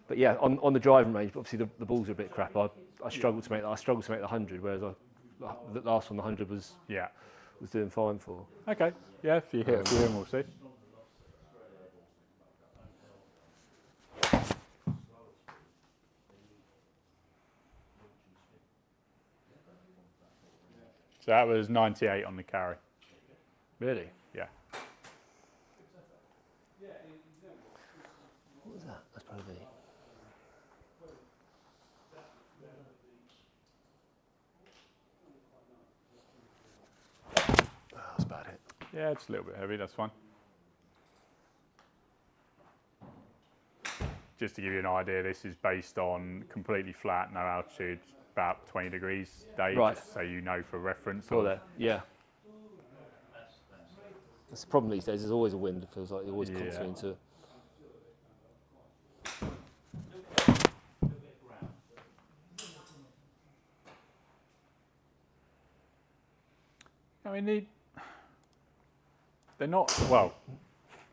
Speaker 2: But yeah, on the driving range, obviously the balls are a bit crap. I struggled to make the 100, whereas the last one, the 100 was doing fine for.
Speaker 1: Okay. Yeah. If you hit a few, then we'll see. So that was 98 on the carry.
Speaker 2: Really?
Speaker 1: Yeah.
Speaker 2: What was that? That's probably. Oh, that's a bad hit.
Speaker 1: Yeah, it's a little bit heavy, that's fine. Just to give you an idea, this is based on completely flat, no altitude, about 20 degrees day, just so you know for reference.
Speaker 2: Yeah. That's the problem these days, there's always a wind, it feels like you're always constantly into.
Speaker 1: I mean, they're not, well,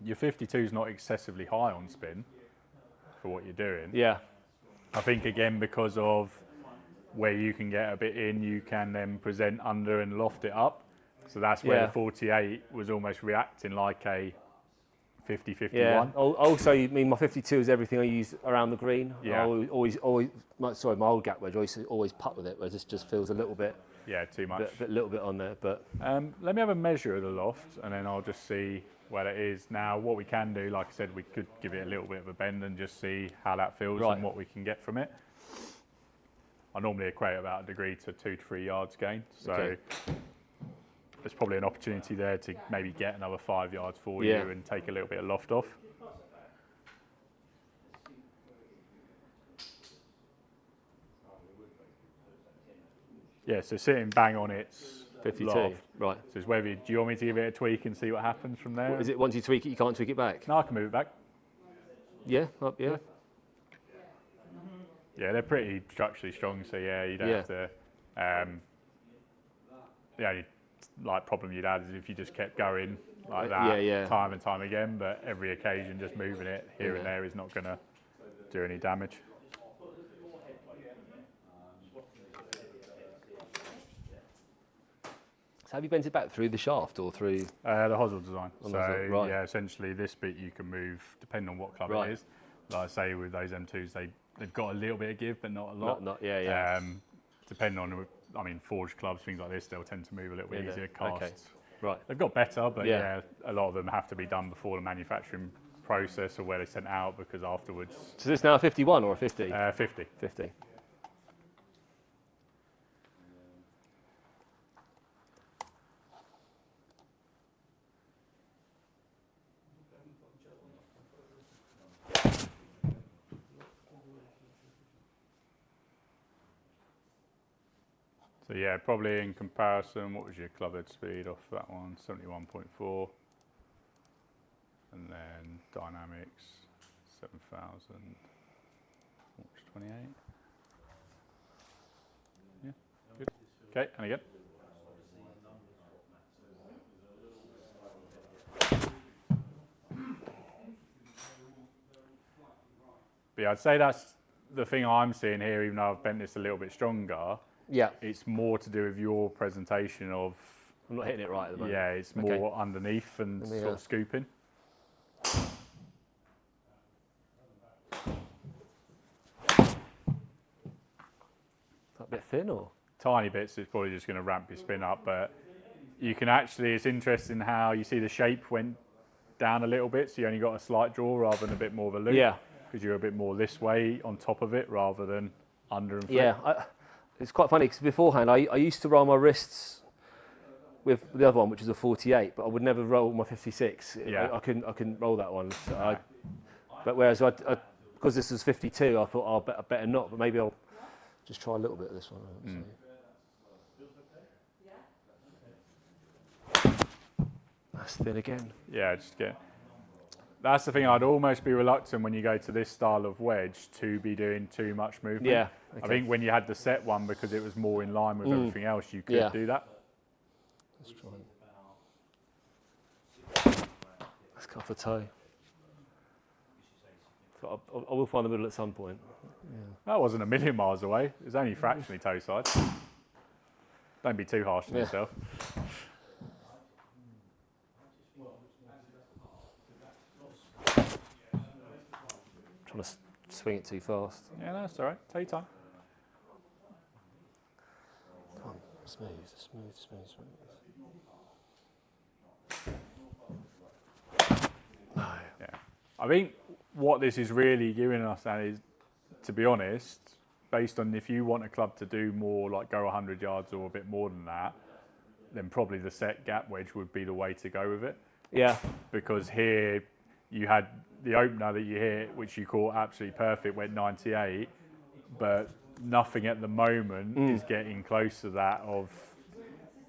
Speaker 1: your 52's not excessively high on spin for what you're doing.
Speaker 2: Yeah.
Speaker 1: I think, again, because of where you can get a bit in, you can then present under and loft it up. So that's where the 48 was almost reacting like a 50-51.
Speaker 2: Yeah. Also, you mean my 52 is everything I use around the green.
Speaker 1: Yeah.
Speaker 2: I always my old gap wedge, I used to always putt with it, whereas this just feels a little bit.
Speaker 1: Yeah, too much.
Speaker 2: A little bit on there, but.
Speaker 1: Let me have a measure of the loft, and then I'll just see where it is. Now, what we can do, like I said, we could give it a little bit of a bend and just see how that feels and what we can get from it. I normally equate about a degree to 2 to 3 yards gain, so there's probably an opportunity there to maybe get another 5 yards for you and take a little bit of loft off. Yeah, so sitting bang on its
Speaker 2: 52,
Speaker 1: loft.
Speaker 2: right.
Speaker 1: So it's whether, do you want me to give it a tweak and see what happens from there?
Speaker 2: Is it once you tweak it, you can't tweak it back?
Speaker 1: No, I can move it back.
Speaker 2: Yeah, yeah.
Speaker 1: Yeah, they're pretty structurally strong, so yeah, you don't have to. The only problem you'd add is if you just kept going like that time and time again, but every occasion just moving it here and there is not going to do any damage.
Speaker 2: So have you bent it back through the shaft or through?
Speaker 1: The hosel design.
Speaker 2: So
Speaker 1: yeah, essentially this bit you can move depending on what club it is. Like I say, with those M2s, they've got a little bit of give, but not a lot. Depending on, I mean, forged clubs, things like this, they'll tend to move a little bit easier. Casts.
Speaker 2: Okay. Right.
Speaker 1: They've got better, but a lot of them have to be done before the manufacturing process or where they're sent out, because afterwards.
Speaker 2: So is this now a 51 or a 50?
Speaker 1: 50.
Speaker 2: 50.
Speaker 1: So yeah, probably in comparison, what was your club head speed off that one? 71.4. And then dynamics, 7,000. What was 28? Yeah, good. Okay, and again. But yeah, I'd say that's the thing I'm seeing here, even though I've bent this a little bit stronger.
Speaker 2: Yeah.
Speaker 1: It's more to do with your presentation of.
Speaker 2: I'm not hitting it right at the moment.
Speaker 1: Yeah, it's more underneath and sort of scooping.
Speaker 2: A bit thin or?
Speaker 1: Tiny bits, it's probably just going to ramp your spin up, but you can actually, it's interesting how you see the shape went down a little bit, so you only got a slight draw rather than a bit more of a loop.
Speaker 2: Yeah.
Speaker 1: Because you're a bit more this way on top of it rather than under and flip.
Speaker 2: Yeah, it's quite funny because beforehand I used to roll my wrists with the other one, which is a 48, but I would never roll my 56.
Speaker 1: Yeah.
Speaker 2: I couldn't roll that one. So but whereas because this was 52, I thought I better not. But maybe I'll just try a little bit of this one. That's thin again.
Speaker 1: Yeah, that's the thing. I'd almost be reluctant when you go to this style of wedge to be doing too much movement.
Speaker 2: Yeah. Okay.
Speaker 1: I think when you had the set one, because it was more in line with everything else, you could do that.
Speaker 2: Let's try it. Let's cut the toe. So I will find the middle at some point. Yeah.
Speaker 1: That wasn't a million miles away. It was only fractionally toe side. Don't be too harsh on yourself.
Speaker 2: Trying to swing it too fast.
Speaker 1: Yeah, no, that's all right. Take your time.
Speaker 2: Come on, smooth. No.
Speaker 1: Yeah. I think what this is really giving us now is, to be honest, based on if you want a club to do more, like go 100 yards or a bit more than that, then probably the set gap wedge would be the way to go with it.
Speaker 2: Yeah.
Speaker 1: Because here you had the opener that you hit, which you caught absolutely perfect, went 98, but nothing at the moment is getting close to that of,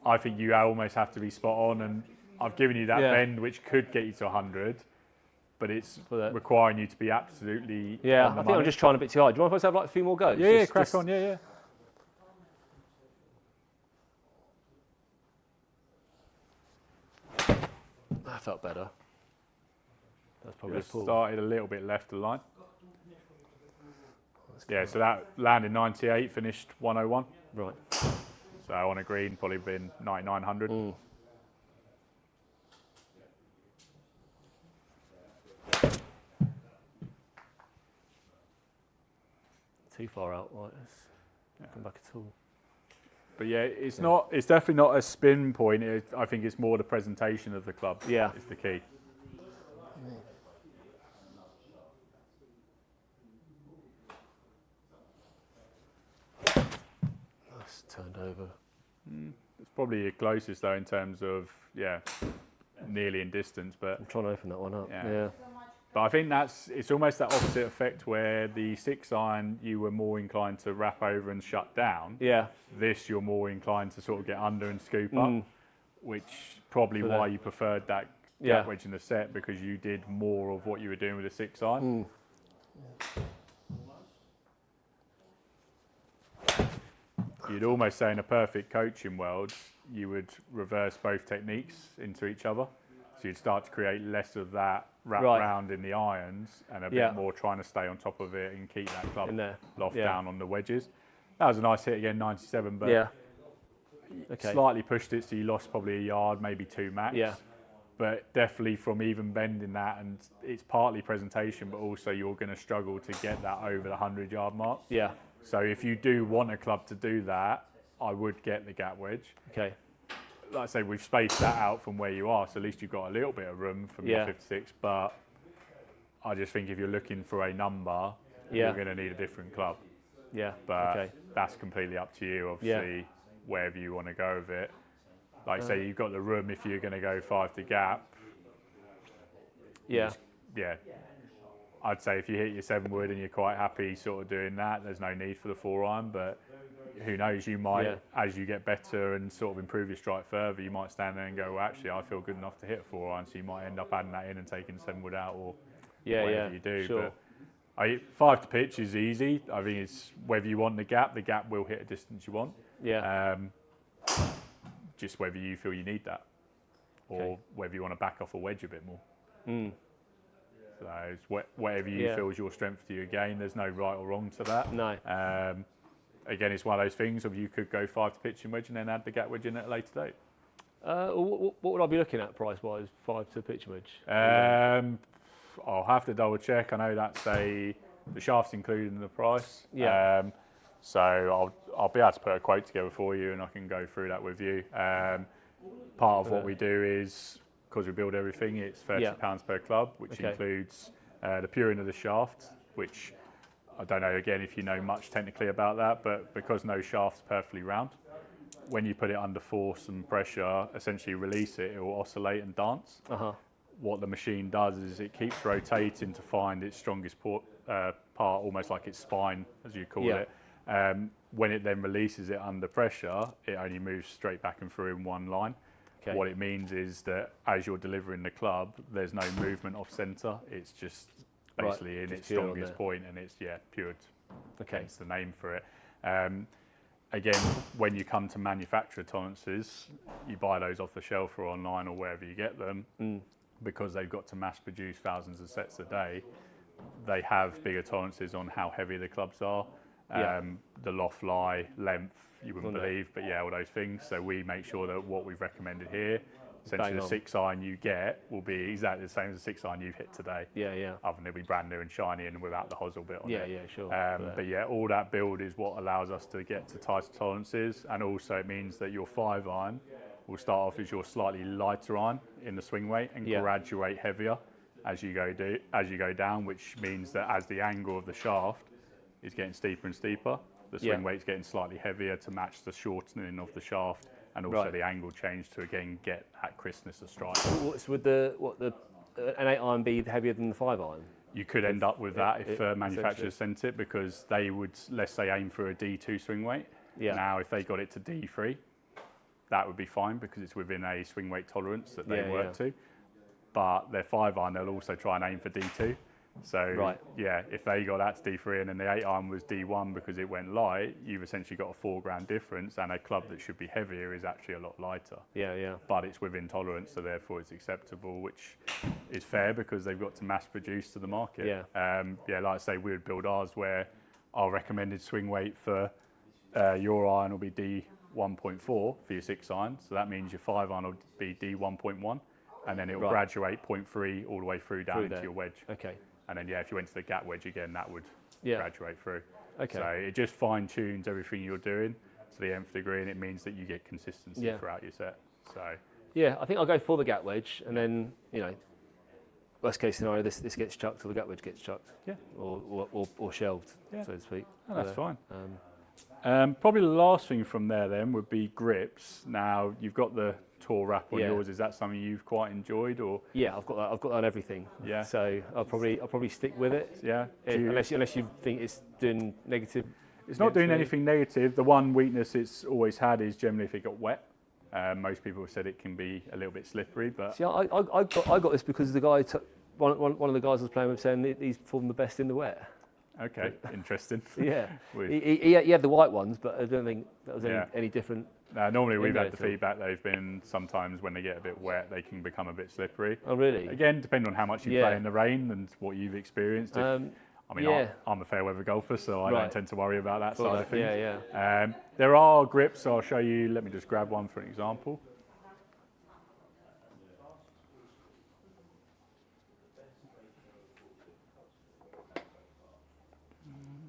Speaker 1: I think you almost have to be spot on, and I've given you that bend which could get you to 100, but it's requiring you to be absolutely on the
Speaker 2: I think I'm just trying a bit too hard. Do you want us to have like a few more goes?
Speaker 1: Yeah, crack on, yeah.
Speaker 2: That felt better. That's probably
Speaker 1: Just started a little bit left of the line. Yeah, so that landed 98, finished 101.
Speaker 2: Right.
Speaker 1: So on a green, probably been 9900.
Speaker 2: Too far out, right? Come back at all.
Speaker 1: But yeah, it's not. It's definitely not a spin point. I think it's more the presentation of the club.
Speaker 2: Yeah,
Speaker 1: is the key.
Speaker 2: That's turned over.
Speaker 1: It's probably your closest though in terms of nearly in distance. But
Speaker 2: I'm trying to open that one up. Yeah.
Speaker 1: But I think it's almost that opposite effect where the 6-iron you were more inclined to wrap over and shut down.
Speaker 2: Yeah.
Speaker 1: This you're more inclined to sort of get under and scoop up, which probably why you preferred that gap wedge in the set, because you did more of what you were doing with the 6-iron. You'd almost say in a perfect coaching world, you would reverse both techniques into each other. So you'd start to create less of that wrap round in the irons and a bit more trying to stay on top of it and keep that club loft down on the wedges. That was a nice hit again, 97, but slightly pushed it, so you lost probably a yard, maybe 2 max.
Speaker 2: Yeah.
Speaker 1: But definitely from even bending that, and it's partly presentation, but also you're going to struggle to get that over the 100-yard mark.
Speaker 2: Yeah.
Speaker 1: So if you do want a club to do that, I would get the gap wedge.
Speaker 2: Okay.
Speaker 1: Like I say, we've spaced that out from where you are, so at least you've got a little bit of room from your 56. But I just think if you're looking for a number, you're going to need a different club.
Speaker 2: Yeah.
Speaker 1: But that's completely up to you, obviously, wherever you want to go with it. Like say, you've got the room if you're going to go 5 to gap.
Speaker 2: Yeah.
Speaker 1: I'd say if you hit your 7 wood and you're quite happy sort of doing that, there's no need for the 4-iron, but who knows, you might, as you get better and sort of improve your strike further, you might stand there and go, well, actually, I feel good enough to hit a 4-iron, so you might end up adding that in and taking 7 wood out or whatever you do.
Speaker 2: Sure.
Speaker 1: But 5 to pitch is easy. I think it's whether you want the gap will hit a distance you want.
Speaker 2: Yeah.
Speaker 1: Just whether you feel you need that or whether you want to back off a wedge a bit more. So it's whatever you feel is your strength to your game. There's no right or wrong to that.
Speaker 2: No.
Speaker 1: Again, it's one of those things of you could go 5 to pitching wedge and then add the gap wedge in at a later date.
Speaker 2: What would I be looking at price-wise, 5 to pitching wedge?
Speaker 1: I'll have to double check. I know that's the shaft's included in the price.
Speaker 2: Yeah.
Speaker 1: So I'll be able to put a quote together for you and I can go through that with you. Part of what we do is, because we build everything, it's £30 per club, which includes the puring of the shaft, which I don't know, again, if you know much technically about that, but because no shaft's perfectly round, when you put it under force and pressure, essentially release it, it will oscillate and dance. What the machine does is it keeps rotating to find its strongest part, almost like its spine, as you call it. When it then releases it under pressure, it only moves straight back and through in one line. What it means is that as you're delivering the club, there's no movement off centre. It's just basically in its strongest point, and it's pure. It's the name for it. Again, when you come to manufacturer tolerances, you buy those off the shelf or online or wherever you get them, because they've got to mass produce thousands of sets a day. They have bigger tolerances on how heavy the clubs are, the loft lie, length, you wouldn't believe, but all those things. So we make sure that what we've recommended here, essentially the 6 iron you get will be exactly the same as the 6 iron you've hit today. Other than it'll be brand new and shiny and without the hosel bit on it.
Speaker 2: Sure.
Speaker 1: But all that build is what allows us to get to tighter tolerances, and also it means that your 5 iron will start off as your slightly lighter iron in the swing weight and graduate heavier as you go down, which means that as the angle of the shaft is getting steeper and steeper, the swing weight's getting slightly heavier to match the shortening of the shaft, and also the angle change to again get that crispness of strike.
Speaker 2: Would an 8 iron be heavier than the 5 iron?
Speaker 1: You could end up with that if manufacturers sent it, because they would, let's say, aim for a D2 swing weight. Now, if they got it to D3, that would be fine because it's within a swing weight tolerance that they work to. But their 5 iron, they'll also try and aim for D2. So if they got that to D3 and then the 8 iron was D1 because it went light, you've essentially got a 4 grand difference, and a club that should be heavier is actually a lot lighter. But it's within tolerance, so therefore it's acceptable, which is fair because they've got to mass produce to the market. Like I say, we would build ours where our recommended swing weight for your iron will be D1.4 for your 6 iron, so that means your 5 iron will be D1.1, and then it will graduate 0.3 all the way through down into your wedge. And then if you went to the gap wedge again, that would graduate through. So it just fine tunes everything you're doing to the nth degree, and it means that you get consistency throughout your set. So
Speaker 2: I think I'll go for the gap wedge, and then worst case scenario, this gets chucked or the gap wedge gets chucked, or shelved, so to speak.
Speaker 1: Oh, that's fine. Probably the last thing from there then would be grips. Now you've got the Tour wrap on yours. Is that something you've quite enjoyed, or?
Speaker 2: I've got that on everything. So I'll probably stick with it. Unless you think it's doing negative.
Speaker 1: It's not doing anything negative. The one weakness it's always had is generally if it got wet. Most people have said it can be a little bit slippery, but.
Speaker 2: See, I got this because the guy one of the guys I was playing with saying that he's performed the best in the wet.
Speaker 1: Okay, interesting.
Speaker 2: He had the white ones, but I don't think that was any different.
Speaker 1: Normally we've had the feedback they've been sometimes when they get a bit wet, they can become a bit slippery.
Speaker 2: Oh, really?
Speaker 1: Again, depending on how much you play in the rain and what you've experienced. I'm a fair weather golfer, so I don't tend to worry about that side of things. There are grips, so I'll show you. Let me just grab one for an example.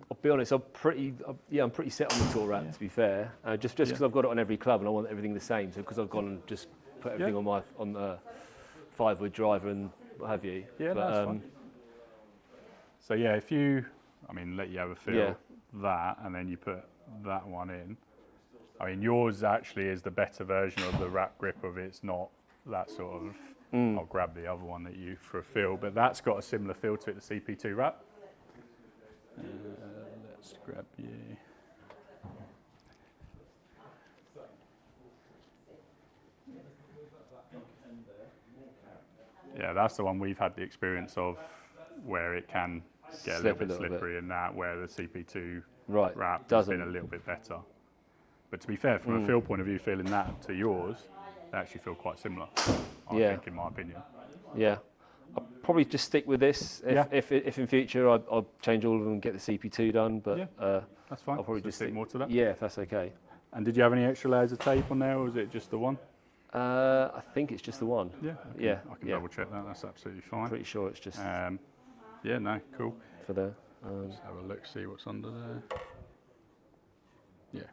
Speaker 2: I'll be honest, I'm pretty set on the Tour wrap, to be fair. Just because I've got it on every club and I want everything the same. So because I've gone and just put everything on the 5-wood driver and what have you.
Speaker 1: That's fine. So if you, let you have a feel that, and then you put that one in. Yours actually is the better version of the wrap grip of it. It's not that sort of. I'll grab the other one that you for a feel, but that's got a similar feel to it, the CP2 wrap. Let's grab you. That's the one we've had the experience of where it can get a little bit slippery in that, where the CP2 wrap has been a little bit better. But to be fair, from a feel point of view, feeling that to yours, they actually feel quite similar, I think, in my opinion.
Speaker 2: I'll probably just stick with this. If in future I'll change all of them and get the CP2 done, but
Speaker 1: that's fine.
Speaker 2: I'll probably just
Speaker 1: stick more to that.
Speaker 2: If that's okay.
Speaker 1: And did you have any extra layers of tape on there, or was it just the one?
Speaker 2: I think it's just the one.
Speaker 1: I can double check that. That's absolutely fine.
Speaker 2: Pretty sure it's just.
Speaker 1: Cool.
Speaker 2: For the.
Speaker 1: Let's have a look, see what's under there.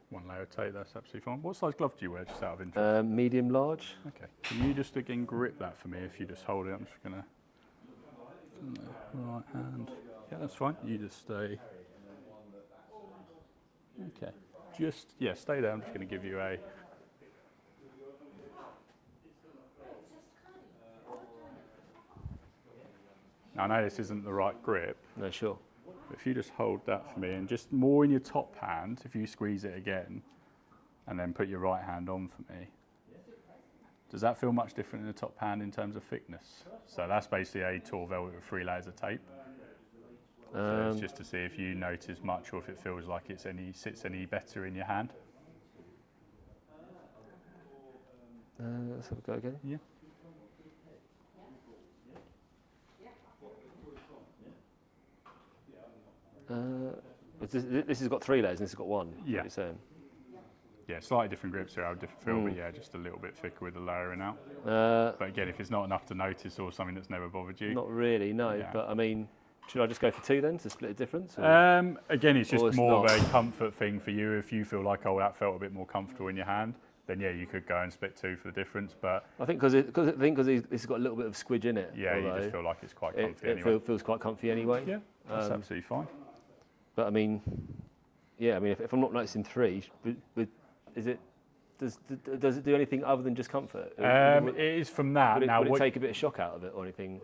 Speaker 1: One layer of tape. That's absolutely fine. What size glove do you wear, just out of interest?
Speaker 2: Medium, large.
Speaker 1: Okay. Can you just again grip that for me? If you just hold it, I'm just gonna. Right hand. That's fine. You just stay. Okay. Just stay there. I'm just going to give you a Now, I know this isn't the right grip.
Speaker 2: No, sure.
Speaker 1: But if you just hold that for me and just more in your top hand, if you squeeze it again, and then put your right hand on for me. Does that feel much different in the top hand in terms of thickness? So that's basically a tour velvet with 3 layers of tape. So it's just to see if you notice much or if it feels like it sits any better in your hand.
Speaker 2: Let's have a go again.
Speaker 1: Yeah.
Speaker 2: This has got 3 layers and this has got 1.
Speaker 1: Yeah.
Speaker 2: What you're saying.
Speaker 1: Yeah, slightly different grips here, I have different feel, but yeah, just a little bit thicker with the layering out. But again, if it's not enough to notice or something that's never bothered you.
Speaker 2: Not really, no. Yeah. But I mean, should I just go for 2 then to split a difference?
Speaker 1: Again, it's just more of a comfort thing for you. If you feel like, oh, that felt a bit more comfortable in your hand, then yeah, you could go and split 2 for the difference. But
Speaker 2: I think because it's got a little bit of squidge in it.
Speaker 1: Yeah, you just feel like it's quite comfy anyway.
Speaker 2: It feels quite comfy anyway.
Speaker 1: Yeah, that's absolutely fine.
Speaker 2: But I mean, yeah, I mean, if I'm not noticing 3, does it do anything other than just comfort?
Speaker 1: It is from that.
Speaker 2: Would it take a bit of shock out of it or anything?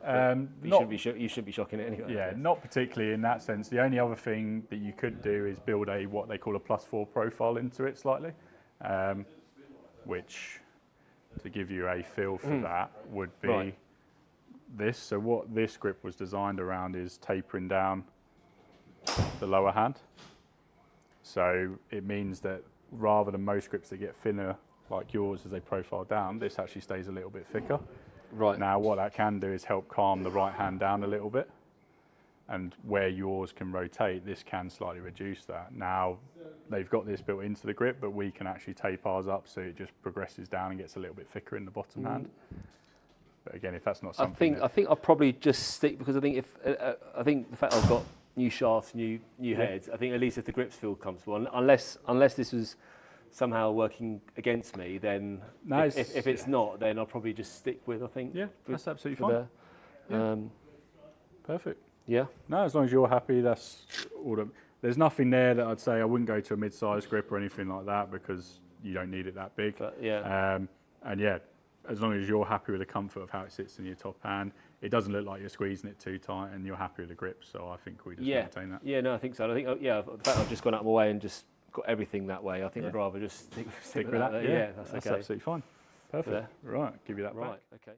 Speaker 2: You shouldn't be shocking it anyway.
Speaker 1: Yeah, not particularly in that sense. The only other thing that you could do is build what they call a +4 profile into it slightly, which, to give you a feel for that, would be this. So what this grip was designed around is tapering down the lower hand. So it means that rather than most grips that get thinner like yours as they profile down, this actually stays a little bit thicker.
Speaker 2: Right.
Speaker 1: Now what that can do is help calm the right hand down a little bit, and where yours can rotate, this can slightly reduce that. Now they've got this built into the grip, but we can actually tape ours up so it just progresses down and gets a little bit thicker in the bottom hand. But again, if that's not something,
Speaker 2: I think I'll probably just stick, because I think I think the fact I've got new shafts, new heads, I think at least if the grips feel comfortable, unless this was somehow working against me, then if it's not, then I'll probably just stick with, I think.
Speaker 1: Yeah, that's absolutely fine. Perfect.
Speaker 2: Yeah.
Speaker 1: No, as long as you're happy, that's all. There's nothing there that I'd say I wouldn't go to a mid-sized grip or anything like that, because you don't need it that big.
Speaker 2: But, yeah.
Speaker 1: And yeah, as long as you're happy with the comfort of how it sits in your top hand, it doesn't look like you're squeezing it too tight, and you're happy with the grip. So I think we just maintain that.
Speaker 2: Yeah, no, I think so. I think the fact I've just gone out of my way and just got everything that way, I think I'd rather just stick with that.
Speaker 1: Yeah,
Speaker 2: that's
Speaker 1: okay.
Speaker 2: okay.
Speaker 1: Absolutely fine. Perfect. Right, give you that back.
Speaker 2: Right, okay.